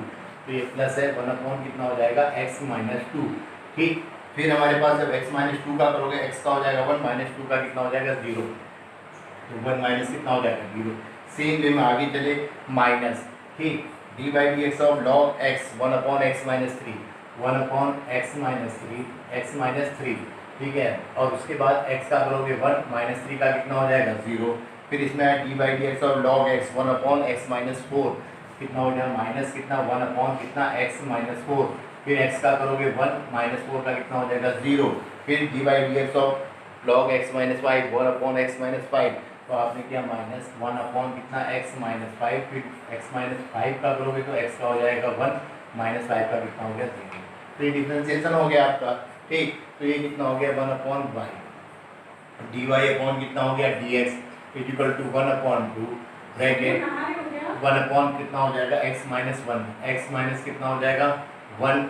तो ये प्लस है 1 कितना हो जाएगा x माइनस 2, ठीक। फिर हमारे पास जब x माइनस 2 का करोगे x का हो जाएगा 1 माइनस 2 का कितना हो जाएगा 0, तो 1 माइनस कितना हो जाएगा 0। सेम वे में आगे चले माइनस, ठीक, D by D x of log x 1/x minus 3 1/x minus 3, ठीक है, और उसके बाद x का करोगे 1 माइनस 3 का कितना हो जाएगा 0। फिर इसमें है D by D x of log x 1/x minus 4 कितना हो जाएगा माइनस कितना 1 कितना x माइनस 4, फिर x का करोगे 1 माइनस 4 का कितना हो जाएगा 0। फिर D by D x of log x minus 5 1/x minus 5, तो आपने किया माइनस 1 कितना x माइनस 5, फिर x माइनस 5 का करोगे तो x का हो जाएगा 1 माइनस 5 का कितना हो गया 0। तो ये डिफरेंशिएशन हो गया आपका, ठीक। तो ये कितना हो गया 1/y, डी वाई अपॉन कितना हो गया dx इक्वल टू 1/2 ब्रैकेट 1 कितना हो जाएगा x माइनस 1, x माइनस कितना हो जाएगा 1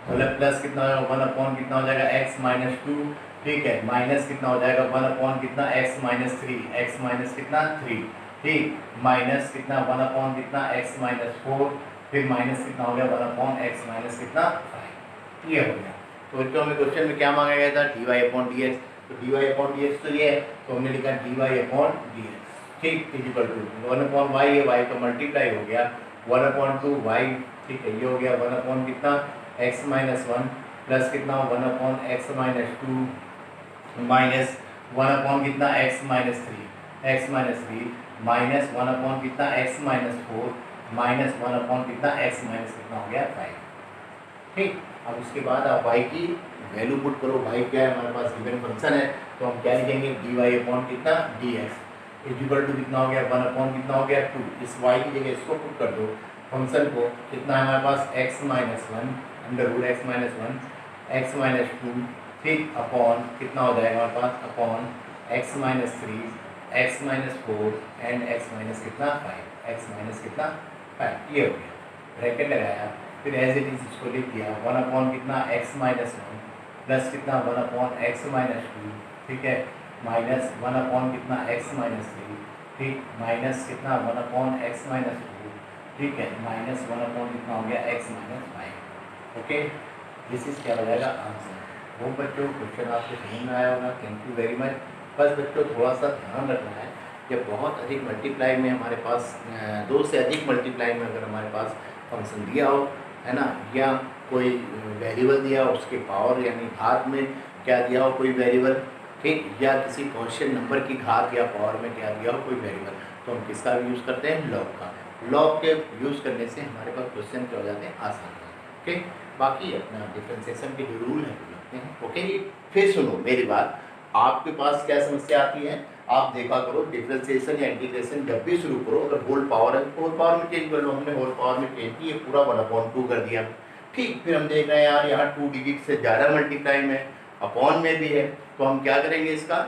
मतलब प्लस कितना हो जाएगा 1 कितना हो जाएगा x माइनस 2, ठीक है, माइनस कितना हो जाएगा 1 कितना x माइनस 3, x माइनस कितना 3, ठीक, माइनस कितना 1 कितना x माइनस 4, फिर माइनस कितना हो गया 1/x माइनस कितना 5, ये हो गया। तो बच्चों हमें क्वेश्चन में क्या मांगा गया था dy अपॉन dx, तो dy अपॉन dx तो ये है, तो हमने लिखा dy अपॉन dx, ठीक, इक्वल टू 1/y, ये y का मल्टीप्लाई हो गया 1/2y, ठीक है, ये हो गया 1 कितना x माइनस 1 प्लस कितना 1/x माइनस 2 माइनस 1 कितना x माइनस 3 माइनस 1 कितना x माइनस 4 माइनस 1 कितना x माइनस कितना हो गया 5, ठीक। अब उसके बाद आप y की वैल्यू पुट करो, y क्या है हमारे पास गिवन फंक्शन है, तो हम क्या लिखेंगे dy अपॉन कितना dx इक्वल टू कितना हो गया 1 कितना हो गया 2, इस y की जगह इसको पुट कर दो फंक्शन को, कितना है हमारे पास x minus 1 under root x minus 1 x minus 2, ठीक, अपॉन कितना हो जाएगा हमारे पास upon x minus 3 x minus 4 and x minus कितना 5, x माइनस कितना 5, ये हो गया, ब्रैकेट लगाया, फिर एज इट इज इसको लिख दिया 1 कितना x माइनस 1 प्लस कितना 1/x माइनस 2, ठीक है, माइनस 1 कितना x माइनस 3, ठीक, माइनस कितना 1/x माइनस 2 ठीक है, माइनस 1 कितना हो गया x minus y. Okay, this is क्या हो जाएगा आंसर। वो बच्चों क्वेश्चन आपको समझ में आया होगा, थैंक यू वेरी मच। बस बच्चों थोड़ा सा ध्यान रखना है, जब बहुत अधिक मल्टीप्लाई में हमारे पास 2 से अधिक मल्टीप्लाई में अगर हमारे पास फंक्शन दिया हो, है ना, या कोई वेरिएबल दिया हो उसके पावर यानी घात में क्या दिया हो कोई वेरिएबल, ठीक, या किसी कॉन्स्टेंट नंबर की घात या पावर में क्या दिया हो कोई वेरिएबल, तो हम किसका यूज़ करते हैं, लॉग का। लॉग के यूज़ करने से हमारे पास क्वेश्चन क्या हो जाते हैं, आसान हो जाते हैं। ओके, बाकी अपना डिफरेंशिएशन के जो रूल हैं वो लगते हैं। ओके, फिर सुनो मेरी बात, आपके पास क्या समस्या आती है, आप देखा करो डिफरेंशिएशन या इंटीग्रेशन जब भी शुरू करो, अगर होल पावर है तो होल पावर में चेंज कर लो। हमने होल पावर में चेंज की, ये पूरा 1/2 कर दिया, ठीक। फिर हम देख रहे हैं यार यहाँ 2 डिजिट से ज़्यादा मल्टीप्लाई में अपॉन में भी है, तो हम क्या करेंगे, इसका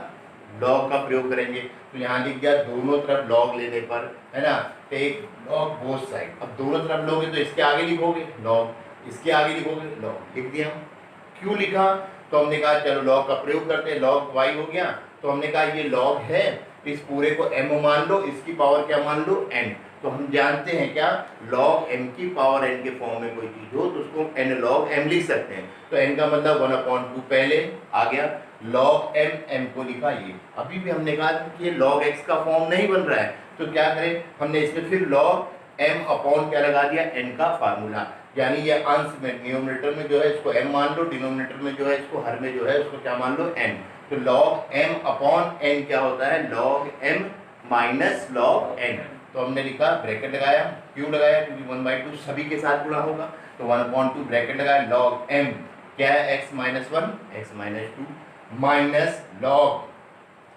लॉग का प्रयोग करेंगे। तो यहाँ लिख दिया दोनों तरफ लॉग लेने पर, है ना, टेक लॉग बोथ साइड। अब दोनों तरफ लोगे तो इसके आगे लिखोगे लॉग, इसके आगे लिखोगे लॉग, लिख दिया। क्यों लिखा, तो हमने कहा चलो लॉग का प्रयोग करते हैं, लॉग वाई हो गया, तो हमने कहा ये लॉग है, इस पूरे को m मान लो, इसकी पावर क्या मान लो n। तो हम जानते हैं क्या, log m की पावर n के फॉर्म में कोई चीज हो तो उसको n log m लिख सकते हैं। तो n का मतलब 1/2 पहले आ गया, log m को लिखा ये। अभी भी हमने कहा कि ये log x का फॉर्म नहीं बन रहा है, तो क्या करें, हमने इसमें फिर log m अपॉन क्या लगा दिया, n का फार्मूला। यानी ये अंश में न्यूमरेटर में जो है इसको m मान लो, डिनोमिनेटर में जो है इसको, हर में जो है उसको क्या मान लो, n। तो log m अपॉन n क्या होता है, log m minus log n। तो हमने लिखा ब्रैकेट लगाया, क्यों लगाया, क्योंकि 1/2 सभी के साथ गुणा होगा, तो 1/2 ब्रैकेट लगाया, log m क्या है, x minus 1 x minus 2 minus log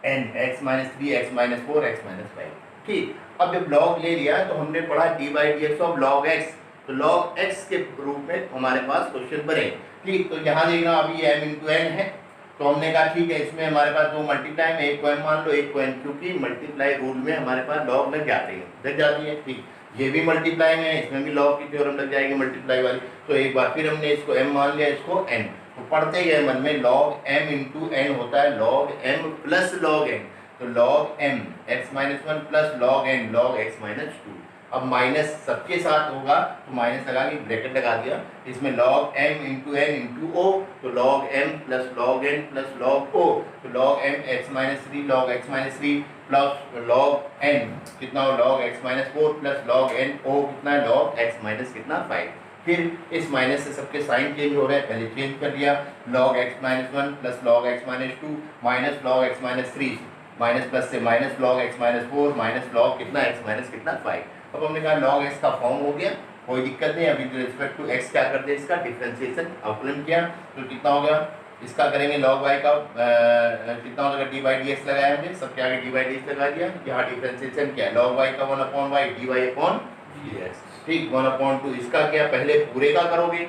n x minus 3 x minus 4 x minus 5। ठीक, अब जब log ले लिया तो हमने पढ़ा d/dx ऑफ log x, तो log x के रूप में हमारे पास क्वेश्चन बने। ठीक, तो यहाँ देखना अभी m इंटू n है, तो हमने कहा ठीक है, इसमें हमारे पास 2 मल्टीप्लाई में, एक को m मान लो, एक को n, क्योंकि मल्टीप्लाई रूल में हमारे पास लॉग लग जाती है। ठीक, ये भी मल्टीप्लाई में है, इसमें भी लॉग की थ्योरम लग जाएगी मल्टीप्लाई वाली। तो एक बार फिर हमने इसको m मान लिया, इसको n, तो पढ़ते गए मन में log m इंटू n होता है log m plus log n। तो log m x minus 1 plus log n log x minus 2। अब माइनस सबके साथ होगा तो माइनस लगा के ब्रैकेट लगा दिया, इसमें log m into n into o, तो log m plus log n plus log o, तो log m x minus 3 log x minus 3 plus log n कितना हो, log x minus 4 plus log n o कितना है, log x minus कितना 5। फिर इस minus से सबके साइन चेंज हो रहे हैं, पहले चेंज कर दिया, log x minus 1 plus log x minus 2 minus log x minus 3, minus plus से minus log x minus 4 minus log कितना x माइनस कितना 5। अब हमने कहा log x का फॉर्म हो गया, कोई दिक्कत नहीं। अभी रिस्पेक्ट टू x क्या करते हैं, इसका डिफरेंशिएशन अवकलन किया, तो कितना हो गया, इसका करेंगे log y का कितना हो जाएगा, d/dx लगाया हमने, सबके आगे d/dx लगा दिया। यहाँ डिफरेंशिएशन क्या है, log y का 1/y dy/dx। ठीक, 1/2 इसका क्या, पहले पूरे का करोगे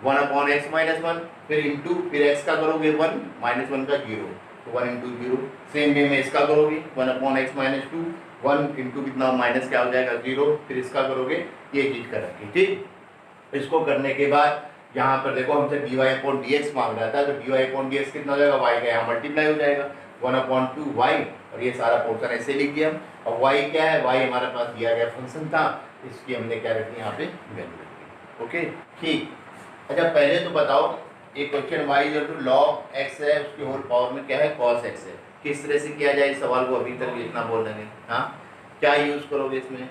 1/x माइनस 1, फिर इंटू फिर x का करोगे 1 माइनस 1 का 0, तो 1 इंटू 0। सेम वे में इसका करोगे 1/x माइनस 2, 1 इंटू कितना माइनस क्या हो जाएगा 0, फिर इसका करोगे ये चीज कर रखी। ठीक, इसको करने के बाद यहाँ पर देखो हमसे dy/dx मांग रहा था, तो dy/dx कितना हो जाएगा, y का यहाँ मल्टीप्लाई हो जाएगा 1/2 y, और ये सारा पोर्शन ऐसे लिख दिया। और y क्या है, y हमारे पास दिया गया फंक्शन था, इसकी हमने क्या रखी यहाँ पे वैल्यू रखी। ओके, ठीक। अच्छा पहले तो बताओ, एक question y equal to log x है, उसके होल पावर में क्या है, cos x है, किस तरह से किया जाए इस सवाल को, अभी तक इतना बोल रहे हैं। हाँ, क्या यूज करोगे इसमें,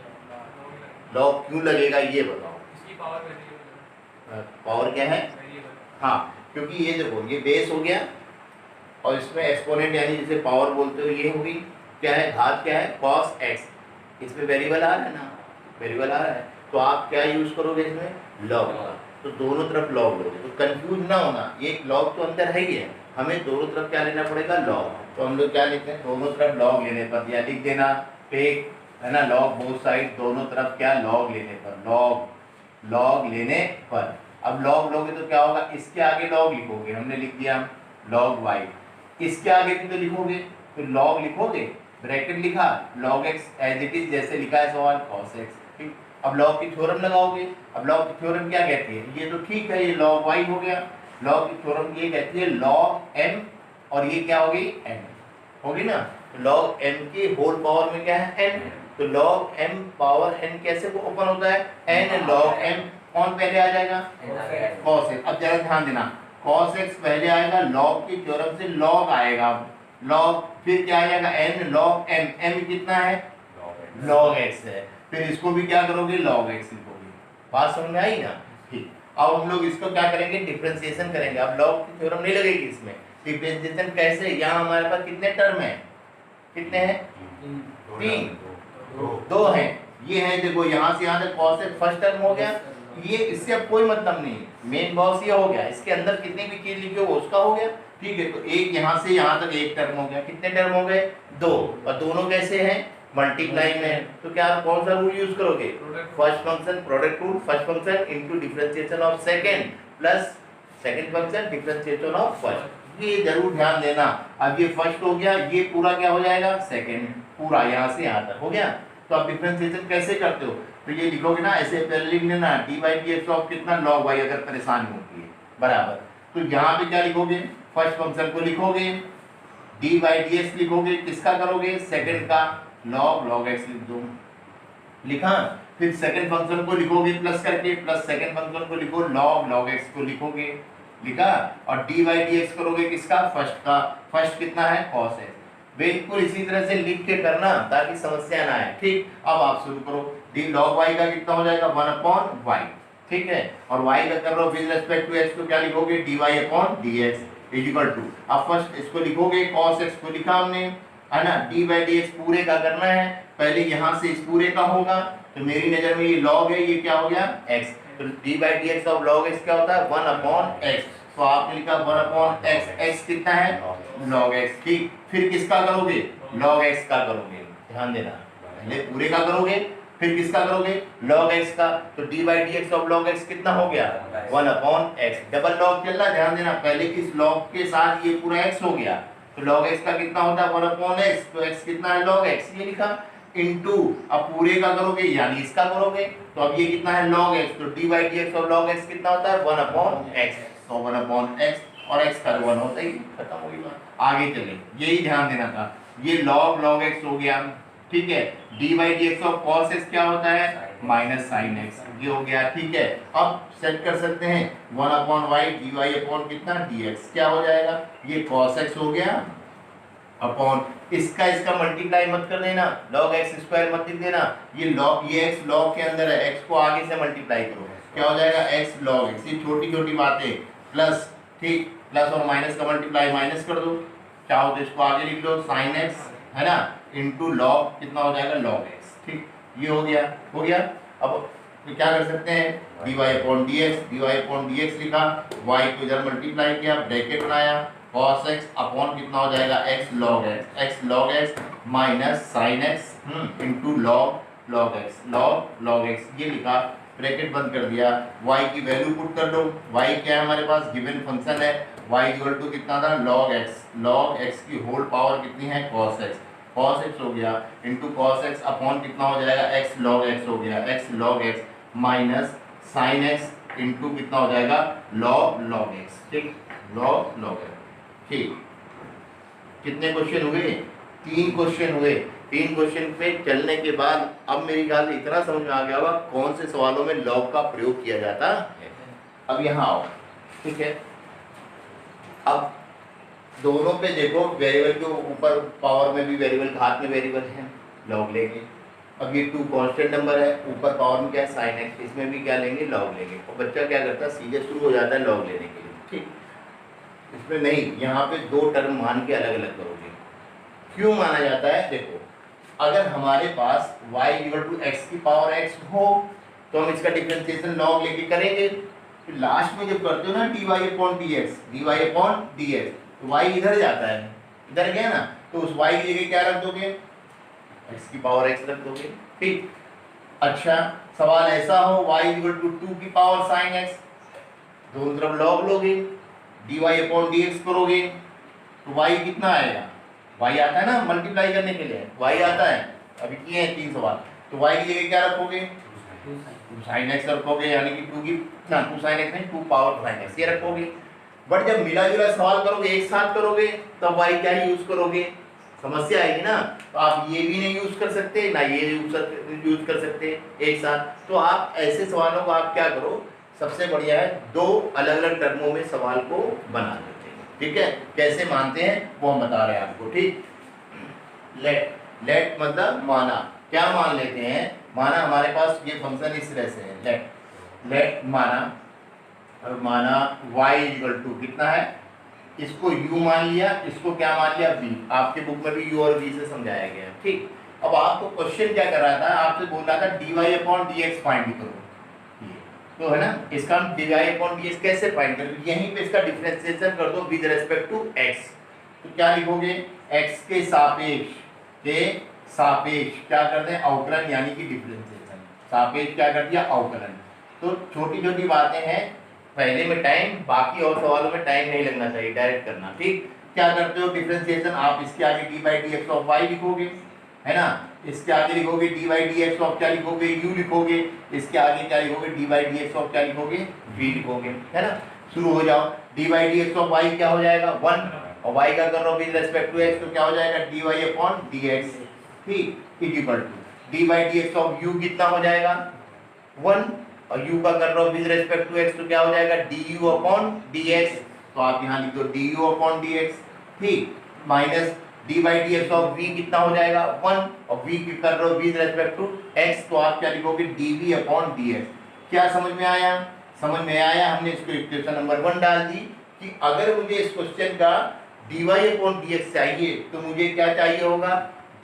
लॉग क्यों लगेगा ये बताओ, पावर क्या है, हाँ, क्योंकि ये देखो ये बेस हो गया और इसमें एक्सपोनेंट यानी जिसे पावर बोलते हो ये होगी, क्या है घात, क्या है cos x, इसमें वेरिएबल आ रहा है ना, वेरिएबल आ रहा है, तो आप क्या यूज करोगे इसमें, लॉग का। तो दोनों तरफ लॉग लोगे, तो कंफ्यूज ना होना, ये लॉग तो अंदर है ही है, हमें दोनों तरफ क्या लेना पड़ेगा, लॉग। तो हम लोग क्या लिखते हैं, दोनों तरफ लॉग लेने पर, या लिख देना टेक, है ना, लॉग बोथ साइड, दोनों तरफ क्या लॉग लेने पर, लॉग लेने पर। अब लॉग लोगे तो क्या होगा, इसके आगे लॉग लिखोगे, हमने लिख दिया log y, इसके आगे भी तो लिखोगे, तो log लिखोगे, ब्रैकेट लिखा, log x as it is जैसे लिखा है सवाल cos x। ठीक, अब log की थ्योरम लगाओगे, अब log की थ्योरम क्या कहती है, ये तो ठीक है, ये log y हो गया, log की थ्योरम ये कहती है log m, और ये क्या होगी n होगी ना, तो log m की होल पावर में क्या है n, तो log m पावर n कैसे को ओपन होता है, n log m, कौन पहले आ जाएगा, cos x। अब जरा ध्यान देना, cos x पहले आएगा, log की थ्योरम से log आएगा, log, फिर क्या आ जाएगा n log m, m कितना है log x है, फिर इसको भी क्या करोगे log x लिखोगे। बात समझ में आई ना? ठीक, अब हम लोग इसको क्या करेंगे, डिफरेंशिएशन करेंगे। अब log की थ्योरम नहीं लगेगी इसमें, डिफरेंशिएशन कैसे, यहाँ हमारे पास कितने टर्म है, कितने हैं, 3, 2 हैं, ये है देखो यहाँ से यहाँ तक cos x फर्स्ट टर्म हो गया, ये इससे अब कोई मतलब नहीं, मेन बॉस ये हो गया, इसके अंदर कितनी भी चीज लिखी हो वो उसका हो गया। ठीक है, तो एक यहाँ से यहाँ तक एक टर्म हो गया, कितने टर्म हो गए, 2, और दोनों कैसे हैं, मल्टीप्लाई में। तो क्या कौन सा रूल यूज करोगे, first function product rule, first function into differentiation of second plus second function differentiation of first, ये जरूर ध्यान देना। अब ये फर्स्ट हो गया, ये पूरा क्या हो जाएगा, सेकंड, पूरा यहाँ से यहाँ तक हो गया। तो आप डिफरेंशिएशन कैसे करते हो, तो ये लिखोगे ना ऐसे, पहले लिख लेना dy/dx ऑफ कितना log y, अगर परेशानी होती है बराबर, तो यहाँ पे क्या लिखोगे, फर्स्ट फंक्शन को लिखोगे, dy/dx लिखोगे, किसका करोगे, सेकंड का, log x लिख दो, लिखा, फिर सेकंड फंक्शन को लिखोगे प्लस करके, प्लस सेकंड फंक्शन को लिखो, log x को लिखोगे, लिखा, और dy/dx करोगे किसका, फर्स्ट का, फर्स्ट कितना है cos x। बिल्कुल इसी तरह से लिख के करना ताकि समस्या ना आए। ठीक, अब आप शुरू करो, d log y का कितना हो जाएगा, 1/y, ठीक है, और y का कर रहे हो विद रिस्पेक्ट टू x, तो क्या लिखोगे, dy/dx इक्वल टू, अब फर्स्ट इसको लिखोगे, cos x को लिखा हमने, है ना, d/dx पूरे का करना है, पहले यहाँ से इस पूरे का होगा, तो मेरी नजर में ये log है, ये क्या हो गया x, तो d/dx ऑफ log x क्या होता है, 1/x, तो आपने लिखा 1/x, x कितना है log x। ठीक, फिर किसका करोगे, log x का करोगे, ध्यान देना, पहले पूरे का करोगे, फिर किसका करोगे, log x का, तो d/dx ऑफ log x कितना हो गया, 1/x, डबल log चल रहा, ध्यान देना, पहले इस log के साथ ये पूरा x हो गया, तो log x का कितना होता है 1/x, तो x कितना है log x, ये लिखा, इनटू, अब पूरे का करोगे यानी इसका करोगे, तो अब ये कितना है log x, तो d/dx ऑफ log x कितना होता है 1/x, तो 1/x, और x का 1 होता ही, खत्म हो गई बात, आगे चले, यही ध्यान देना था, ये log x हो गया, ठीक है, d/dx ऑफ cos x क्या होता है, माइनस sin x, ये हो गया, ठीक है। अब सेट कर सकते हैं 1/y dy अपॉन कितना dx, क्या हो जाएगा, ये cos x हो गया, अपॉन इसका मल्टीप्लाई मत कर देना, log x स्क्वायर मत लिख देना, ये log, ये x log के अंदर है, x को आगे से मल्टीप्लाई करो, क्या हो जाएगा x log x, ये छोटी छोटी बातें, प्लस, ठीक, प्लस और माइनस का मल्टीप्लाई माइनस कर दो, चाहो तो इसको आगे लिख लो sin x, है ना, इनटू log कितना हो जाएगा log x, ठीक, ये हो गया, हो गया। अब तो क्या कर सकते हैं, dy/dx लिखा, y को इधर मल्टीप्लाई किया, ब्रैकेट बनाया, cos x अपॉन कितना हो जाएगा x log x minus sin x into log x, ये लिखा, ब्रैकेट बंद कर दिया, y की वैल्यू पुट कर दो, y क्या है हमारे पास, गिवन फंक्शन है, y इक्वल टू कितना था log x की होल पावर कितनी है cos x हो गया, इनटू cos x अपॉन कितना हो जाएगा x log x हो गया, x log x minus sin x into कितना हो जाएगा log x, ठीक, log x, ठीक। कितने क्वेश्चन हुए, 3 क्वेश्चन हुए, 3 क्वेश्चन पे चलने के बाद अब मेरी ख्याल इतना समझ में आ गया होगा कौन से सवालों में लॉग का प्रयोग किया जाता है। अब यहाँ आओ, ठीक है, अब दोनों पे देखो, वेरिएबल के ऊपर पावर में भी वेरिएबल, घात में वेरिएबल है, लॉग लेंगे। अब ये 2 कांस्टेंट नंबर है, ऊपर पावर में क्या है sin x, इसमें भी क्या लेंगे लॉग लेंगे, और बच्चा क्या करता है सीधे शुरू हो जाता है लॉग लेने के लिए, ठीक, इसमें नहीं, यहाँ पे 2 टर्म मान के अलग अलग करोगे। क्यों माना जाता है, देखो, अगर हमारे पास y इक्वल टू x की पावर x हो तो हम इसका डिफरेंशिएशन लॉग लेके करेंगे, फिर लास्ट में जब करते हो ना dy अपॉन dx, तो y इधर जाता है, इधर गया ना, तो उस y की जगह क्या रख दोगे, x की पावर x रख दोगे, ठीक। अच्छा, सवाल ऐसा हो y इक्वल टू 2 की पावर sin x, दोनों तरफ लॉग लोगे, dy अपॉन dx करोगे, तो y कितना आएगा, y आता है ना मल्टीप्लाई करने के लिए, y आता है, अभी किए हैं 3 सवाल, तो y की जगह क्या रखोगे, 2 sin x रखोगे, यानी कि 2 sin x नहीं, 2 पावर sin x ये रखोगे। बट जब मिला जुला सवाल करोगे, एक साथ करोगे, तब y क्या यूज करोगे, समस्या आएगी ना। तो आप ये भी नहीं यूज कर सकते ना ये यूज कर सकते एक साथ। तो आप ऐसे सवालों को आप क्या करो, सबसे बढ़िया है दो अलग अलग टर्मों में सवाल को बना देते हैं। ठीक है, कैसे मानते हैं वो हम बता रहे हैं आपको। ठीक, लेट मतलब माना, क्या मान लेते हैं, माना हमारे पास ये फंक्शन इस तरह से है, लेट माना, और माना y इक्वल टू कितना है, इसको u मान लिया, इसको क्या मान लिया v। आपके बुक में भी u और v से समझाया गया है। ठीक, अब आपको क्वेश्चन क्या कर रहा था, आपसे बोल रहा था dy अपॉन dx फाइंड करो, तो है ना, इसका हम dy अपॉन dx कैसे फाइंड करें, यहीं पे इसका डिफरेंशिएशन कर दो विद रिस्पेक्ट टू x। तो क्या लिखोगे, x के सापेक्ष क्या कर दें, अवकलन यानी कि डिफरेंशिएशन। सापेक्ष क्या कर दिया, अवकलन। तो छोटी छोटी बातें हैं, पहले में टाइम, बाकी और सवालों में टाइम नहीं लगना चाहिए, डायरेक्ट करना। ठीक, क्या करते हो डिफरेंशिएशन, आप इसके आगे d by D x of y लिखोगे, है ना, इसके आगे लिखोगे d by D x of क्या लिखोगे, यू लिखोगे, इसके आगे क्या लिखोगे, d by D x of क्या लिखोगे, वी लिखोगे, है ना। शुरू हो जाओ, d by D x of y क्या हो जाएगा 1, और वाई का कर रहा हूँ विद रिस्पेक्ट टू एक्स, तो क्या हो जाएगा D Y upon D X. ठीक, equal to D by D x of U कितना हो जाएगा 1, और u का कर रहा हूँ विद रिस्पेक्ट टू x, तो क्या हो जाएगा du अपॉन dx। तो आप यहाँ लिख दो du अपॉन dx। ठीक, minus d by D x of v कितना हो जाएगा 1, और v की कर रहे हो विद रिस्पेक्ट टू x, तो आप क्या लिखोगे dv अपॉन dx। क्या समझ में आया, समझ में आया, हमने इसको इक्वेशन नंबर 1 डाल दी कि अगर मुझे इस क्वेश्चन का dy अपॉन dx चाहिए तो मुझे क्या चाहिए होगा,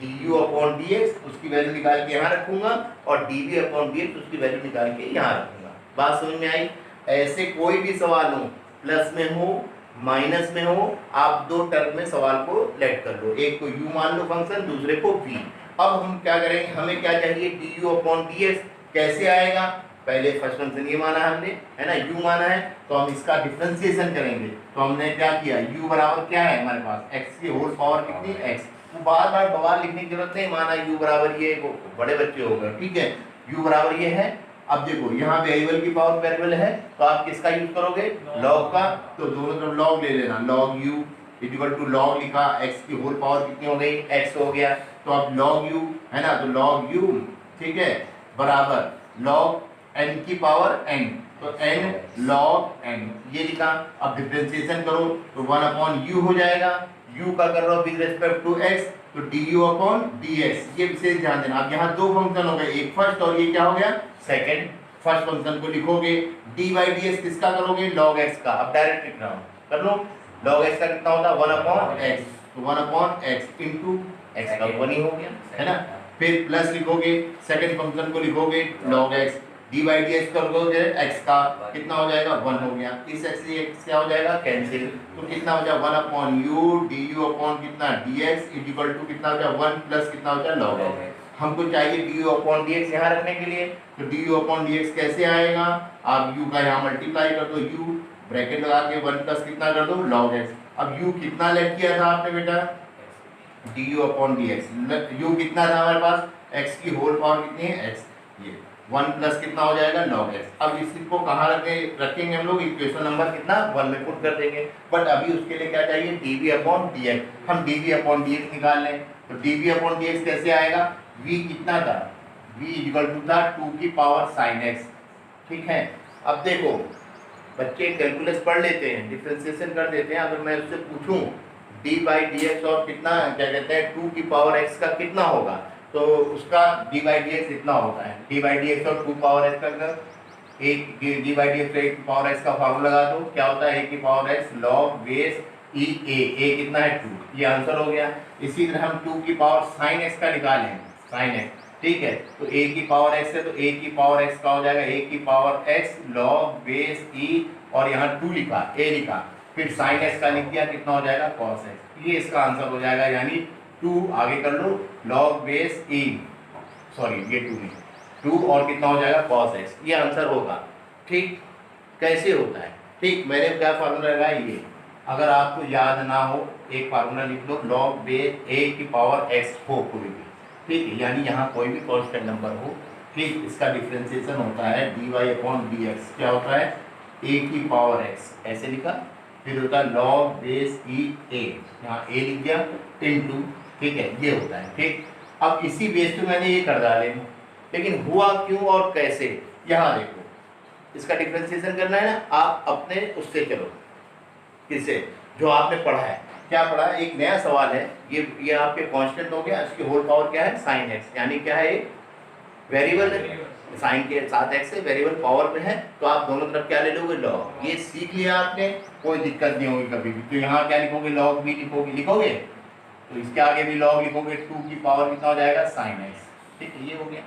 du अपॉन dx, उसकी वैल्यू निकाल के यहाँ रखूंगा, और dv अपॉन dx उसकी वैल्यू निकाल के यहाँ रखूंगा। बात समझ में आई। ऐसे कोई भी सवाल हो, प्लस में हो माइनस में हो, आप दो टर्म में सवाल को लेट कर लो, एक को u मान लो फंक्शन, दूसरे को v। अब हम क्या करेंगे, हमें क्या चाहिए du अपॉन dx, कैसे आएगा, पहले फर्स्ट फंक्शन ये माना हमने, है ना, u माना है, तो हम इसका डिफरेंशिएशन करेंगे। तो हमने क्या किया, u बराबर क्या है हमारे पास, x की होल पावर कितनी, x। तो बार बार बवाल लिखने की जरूरत नहीं, माना u बराबर ये, बड़े बच्चे हो गए, ठीक है, u बराबर ये है। अब देखो यहाँ वेरिएबल की पावर वेरिएबल है, तो आप किसका यूज करोगे, लॉग का, तो दोनों तरफ लॉग ले लेना, log u equal to log लिखा, x की होल पावर कितनी हो गई, x हो गया, तो अब लॉग u है ना, तो लॉग u, ठीक है, बराबर लॉग n की पावर n, तो n log n ये लिखा। अब डिफरेंशिएशन करो तो 1 अपॉन u हो जाएगा, u का कर रहा हूँ विद रिस्पेक्ट टू x, तो du अपॉन dx। ये विशेष ध्यान देना। अब यहाँ दो फंक्शन हो गए, एक फर्स्ट और ये क्या हो गया सेकंड। फर्स्ट फंक्शन को लिखोगे डी बाई डी एक्स, किसका करोगे log x का। अब डायरेक्ट लिख रहा हूँ, कर लो, log x का कितना होता है 1 अपॉन x, तो 1 अपॉन x इंटू x का 1 ही हो गया, है ना। फिर प्लस लिखोगे, सेकंड फंक्शन को लिखोगे log x, D by D x करोगे x का कितना हो जाएगा 1 हो गया, इस x से x क्या हो जाएगा कैंसिल, तो कितना हो जाएगा 1 अपॉन u du अपॉन कितना dx इक्वल टू कितना हो जाएगा 1 प्लस कितना हो जाएगा log x। हमको चाहिए du अपॉन dx यहाँ रखने के लिए, तो du अपॉन dx कैसे आएगा, आप u का यहाँ मल्टीप्लाई कर दो, u ब्रैकेट लगा के 1 प्लस कितना कर दो log x। अब u कितना लेट किया था आपने बेटा, du अपॉन dx, u कितना था हमारे पास, x की होल पावर कितनी है x, ये 1 प्लस कितना हो जाएगा log x। अब इसको कहाँ रखेंगे हम लोग, इक्वेशन नंबर कितना 1 में पुट कर देंगे, बट अभी उसके लिए क्या चाहिए dv अपॉन dx। हम dv अपॉन dx निकाल लें, तो dv अपॉन dx कैसे आएगा, v कितना था, v इक्वल टू था 2 की पावर sin x, ठीक है। अब देखो बच्चे कैलकुलस पढ़ लेते हैं, डिफरेंशिएशन कर देते हैं, अगर मैं उससे पूछूं d बाई डी एक्स और कितना क्या कहते हैं 2 की पावर x का कितना होगा, तो उसका d बाई डी एक्स इतना होता है, d बाई डी एक्स और 2 पावर x का एक d बाई डी एक्स एक पावर x का फार्मूला लगा दो, क्या होता है a की power x log base e a कितना है 2, ये आंसर हो गया। इसी तरह हम 2 की पावर sin x का निकालें, sin x, ठीक है, तो a की पावर x है, तो a की पावर x का हो जाएगा a की power x log base e, और यहाँ 2 लिखा a लिखा, फिर sin x का लिख दिया, कितना हो जाएगा cos x, ये इसका आंसर हो जाएगा। यानी 2 आगे कर लो log बेस e, सॉरी ये 2 नहीं, 2 और कितना हो जाएगा cos x, ये आंसर होगा। ठीक, कैसे होता है, ठीक, मैंने क्या फार्मूला लगाया ये, अगर आपको याद ना हो एक फार्मूला लिख लो, log बेस a की पावर x हो कोई भी, ठीक है, यानी यहाँ कोई भी कांस्टेंट नंबर हो, ठीक, इसका डिफरेंशिएशन होता है dy अपॉन dx, क्या होता है a की पावर x, ऐसे लिखा, फिर होता है log बेस e a, यहाँ a लिख दिया, इनटू ठीक है, ये होता है। ठीक, अब इसी बेस पे मैंने ये कर डाले, लेकिन हुआ क्यों और कैसे, यहाँ देखो, इसका डिफरेंशिएशन करना है ना, आप अपने उससे चलो, किससे, जो आपने पढ़ा है। क्या पढ़ा है, एक नया सवाल है, ये आपके कांस्टेंट हो गया, इसकी होल पावर क्या है, साइन एक्स, यानी क्या है, वेरिएबल है, साइन के साथ एक्स है, वेरिएबल पावर में है, तो आप दोनों तरफ क्या ले लोगे, लॉग। ये सीख लिया आपने, कोई दिक्कत नहीं होगी कभी भी। तो यहाँ क्या लिखोगे, लॉग भी लिखोगे, तो इसके आगे भी लॉग लिखोगे, 2 की पावर कितना हो जाएगा, साइन एक्स। ठीक है, ये हो गया।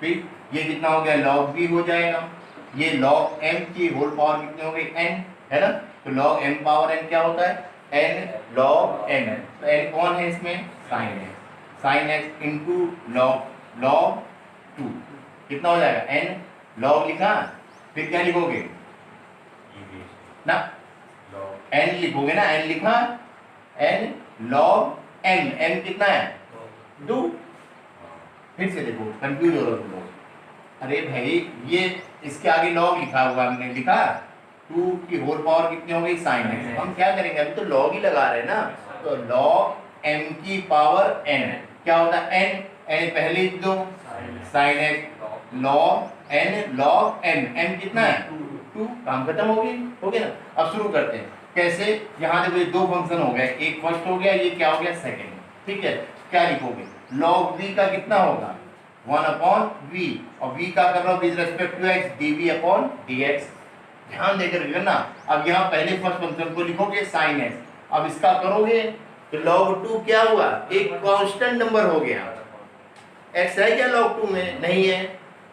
फिर ये कितना हो गया, लॉग भी हो जाएगा। ये लॉग एम की होल पावर कितनी हो गई, एन, है ना। तो लॉग एम पावर एन क्या होता है, एन लॉग एन। तो एन कौन है इसमें, sine x, sine x into log 2 कितना हो जाएगा, एन लॉग लिखा, फिर क्या लिखोगे ना, एन लिखोगे ना, एन लिखा, एन लॉग एम, एम कितना है 2। फिर से देखो, कंफ्यूज हो रहे हो लोग, अरे भाई ये इसके आगे लॉग लिखा हुआ, हमने लिखा 2 की होल पावर कितनी हो गई, साइन एक्स। हम क्या करेंगे, अभी तो लॉग ही लगा रहे हैं ना, तो लॉग एम की पावर एन क्या होता है, एन, एन पहले दो, sine x log n log m, m कितना है 2, काम खत्म हो गया ना। अब शुरू करते हैं, कैसे, यहाँ देखो ये 2 फंक्शन हो गए, एक फर्स्ट हो गया, ये क्या हो गया, सेकंड। ठीक है, क्या लिखोगे, लॉग v का कितना होगा 1/v, और v का कर रहा हूं with respect to x, dv upon dx। ध्यान देकर करना। अब यहाँ पहले फर्स्ट फंक्शन को लिखोगे sin x, अब इसका करोगे तो log 2 क्या हुआ, एक कांस्टेंट नंबर हो गया। x है क्या log 2 में, नहीं है,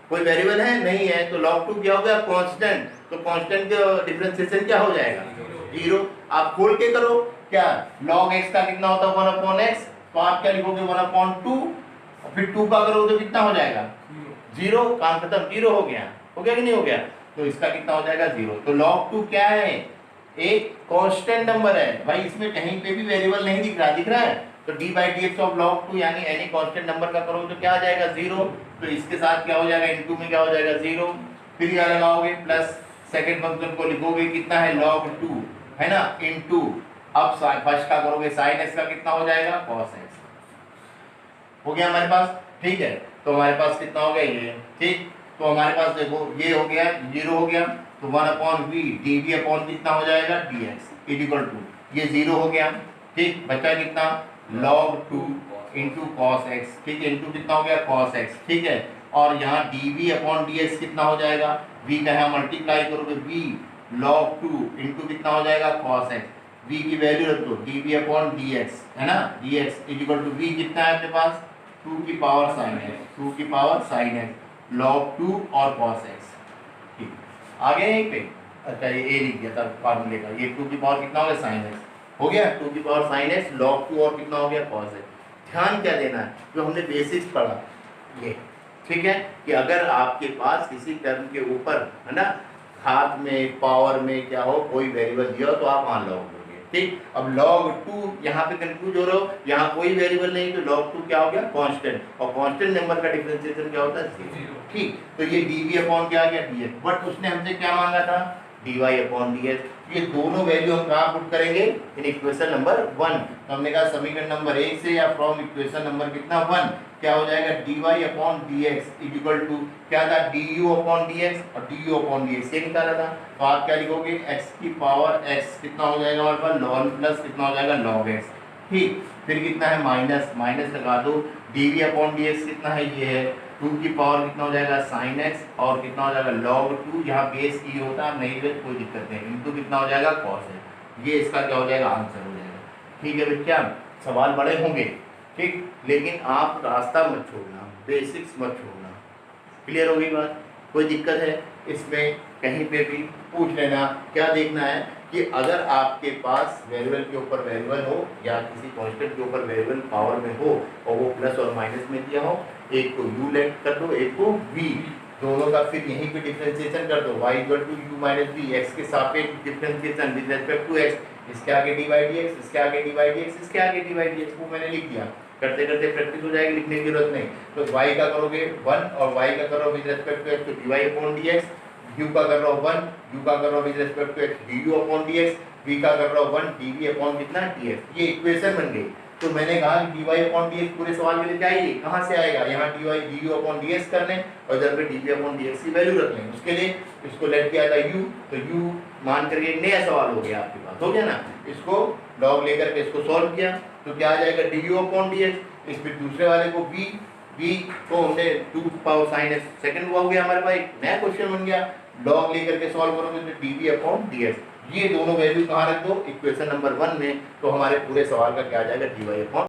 कोई वेरिएबल है नहीं है, तो log 2 क्या हो गया, कांस्टेंट। तो कांस्टेंट का डिफरेंशिएशन क्या हो जाएगा, 0। आप खोल के करो, क्या log x का कितना होता है 1/x, तो आप क्या लिखोगे 1/2, और फिर 2 का करोगे तो कितना हो जाएगा 0, काम खत्म, 0 हो गया कि नहीं हो गया, तो इसका कितना हो जाएगा 0। तो log 2 क्या है, एक कांस्टेंट नंबर है भाई, इसमें कहीं पे भी वेरिएबल नहीं दिख रहा है, तो d/dx ऑफ log 2 यानी एनी कांस्टेंट नंबर का करोगे तो क्या आ जाएगा 0, तो इसके साथ क्या हो जाएगा, इनटू में क्या हो जाएगा 0, फिर क्या लगाओगे प्लस, सेकंड फंक्शन को लिखोगे कितना है log 2, है ना, इनटू, अब फर्स्ट का करोगे sin x का कितना हो जाएगा cos x, हो गया हमारे पास। ठीक है, तो हमारे पास कितना हो गया ये, ठीक, तो हमारे पास देखो ये हो गया 0 हो गया, तो 1/v dv अपॉन कितना हो जाएगा dx इक्वल टू, ये 0 हो गया। ठीक, बचा कितना log 2 इंटू cos x, ठीक है, इंटू कितना हो गया cos x। ठीक है, और यहाँ dv अपॉन dx कितना हो जाएगा, v का यहाँ मल्टीप्लाई करोगे, v log 2 इंटू कितना हो जाएगा cos x, v की वैल्यू रख दो dv अपॉन dx, है ना, dx इक्वल टू v कितना है अपने पास 2 की पावर sin x, 2 की पावर sin x log 2 और cos x। ठीक, आगे यहीं पे, अच्छा ये a लिख दिया था फार्मूले का, ये 2 की पावर कितना हो गया sin x हो गया, 2 की पावर sin x log 2 और कितना हो गया cos x। ध्यान क्या देना है, जो हमने बेसिक्स पढ़ा ये, ठीक है, कि अगर आपके पास किसी टर्म के ऊपर, है ना, हाथ में पावर में क्या हो, कोई वेरिएबल दिया हो तो आप वहाँ लॉग दोगे। ठीक, अब log 2 यहाँ पे कंफ्यूज हो रहे हो, यहाँ कोई वेरिएबल नहीं, तो log 2 क्या हो गया कांस्टेंट, और कांस्टेंट नंबर का डिफरेंशिएशन क्या होता है 0। ठीक, तो ये dv अपॉन क्या आ गया dx, बट उसने हमसे क्या मांगा था dy अपॉन dx। ये दोनों वैल्यू हम कहाँ पुट करेंगे, इन इक्वेशन नंबर 1। तो हमने कहा समीकरण नंबर 1 से या फ्रॉम इक्वेशन नंबर कितना 1 क्या हो जाएगा dy upon dx equal to क्या था du अपॉन dx, और du अपॉन dx ये निकाला था। तो आप क्या लिखोगे x की पावर x कितना हो जाएगा हमारे पास ln प्लस कितना हो जाएगा log x। ठीक, फिर कितना है माइनस, माइनस लगा दो, dv अपॉन dx कितना है, ये है 2 की पावर कितना हो जाएगा sin x, और कितना हो जाएगा log 2, यहाँ बेस ई होता है, नहीं बेस कोई दिक्कत नहीं, इनटू कितना हो जाएगा cos x। ये इसका क्या हो जाएगा आंसर हो जाएगा। ठीक है बच्चा, सवाल बड़े होंगे, ठीक, लेकिन आप रास्ता मत छोड़ना, बेसिक्स मत छोड़ना। क्लियर होगी बात, कोई दिक्कत है इसमें कहीं पे भी पूछ लेना। क्या देखना है कि अगर आपके पास वेरिएबल के ऊपर वेरिएबल हो या किसी कांस्टेंट के ऊपर वेरिएबल पावर में हो और वो प्लस और माइनस में दिया हो, एक को u लेट कर दो, एक को v, दोनों का फिर यहीं पे डिफरेंशिएशन कर दो, y equal to u minus v, x के सापेक्ष differentiation with respect to x, इसके आगे dy dx, इसके आगे dy dx, इसके आगे dy dx, वो मैंने लिख दिया। करते करते प्रैक्टिस हो जाएगी, लिखने की जरूरत नहीं। तो y का करोगे 1 और y का करो विद रिस्पेक्ट टू x, तो dy अपॉन dx, u का कर रहा हूँ 1, u का कर रहा हूँ with respect to x du upon dx, v का कर रहा हूँ 1 dv अपॉन कितना dx। ये इक्वेशन बन गई। तो मैंने कहा कि dy अपॉन dx पूरे सवाल के लिए चाहिए, कहाँ से आएगा, यहाँ dy du अपॉन dx करने और इधर पे dv अपॉन dx की वैल्यू रख लें। उसके लिए इसको लेट किया था u, तो u मान करके एक नया सवाल हो गया आपके पास, हो गया ना। इसको लॉग लेकर के इसको सॉल्व किया तो क्या आ जाएगा du अपॉन dx। इस फिर दूसरे वाले को b को हमने 2 पावर साइन x सेकंड हुआ हो गया हमारे पास, एक नया क्वेश्चन बन गया। लॉग लेकर के सॉल्व करोगे तो dv अपॉन dx, ये दोनों वैल्यू कहाँ रख दो, इक्वेशन नंबर 1 में, तो हमारे पूरे सवाल का क्या आ जाएगा dy अपॉन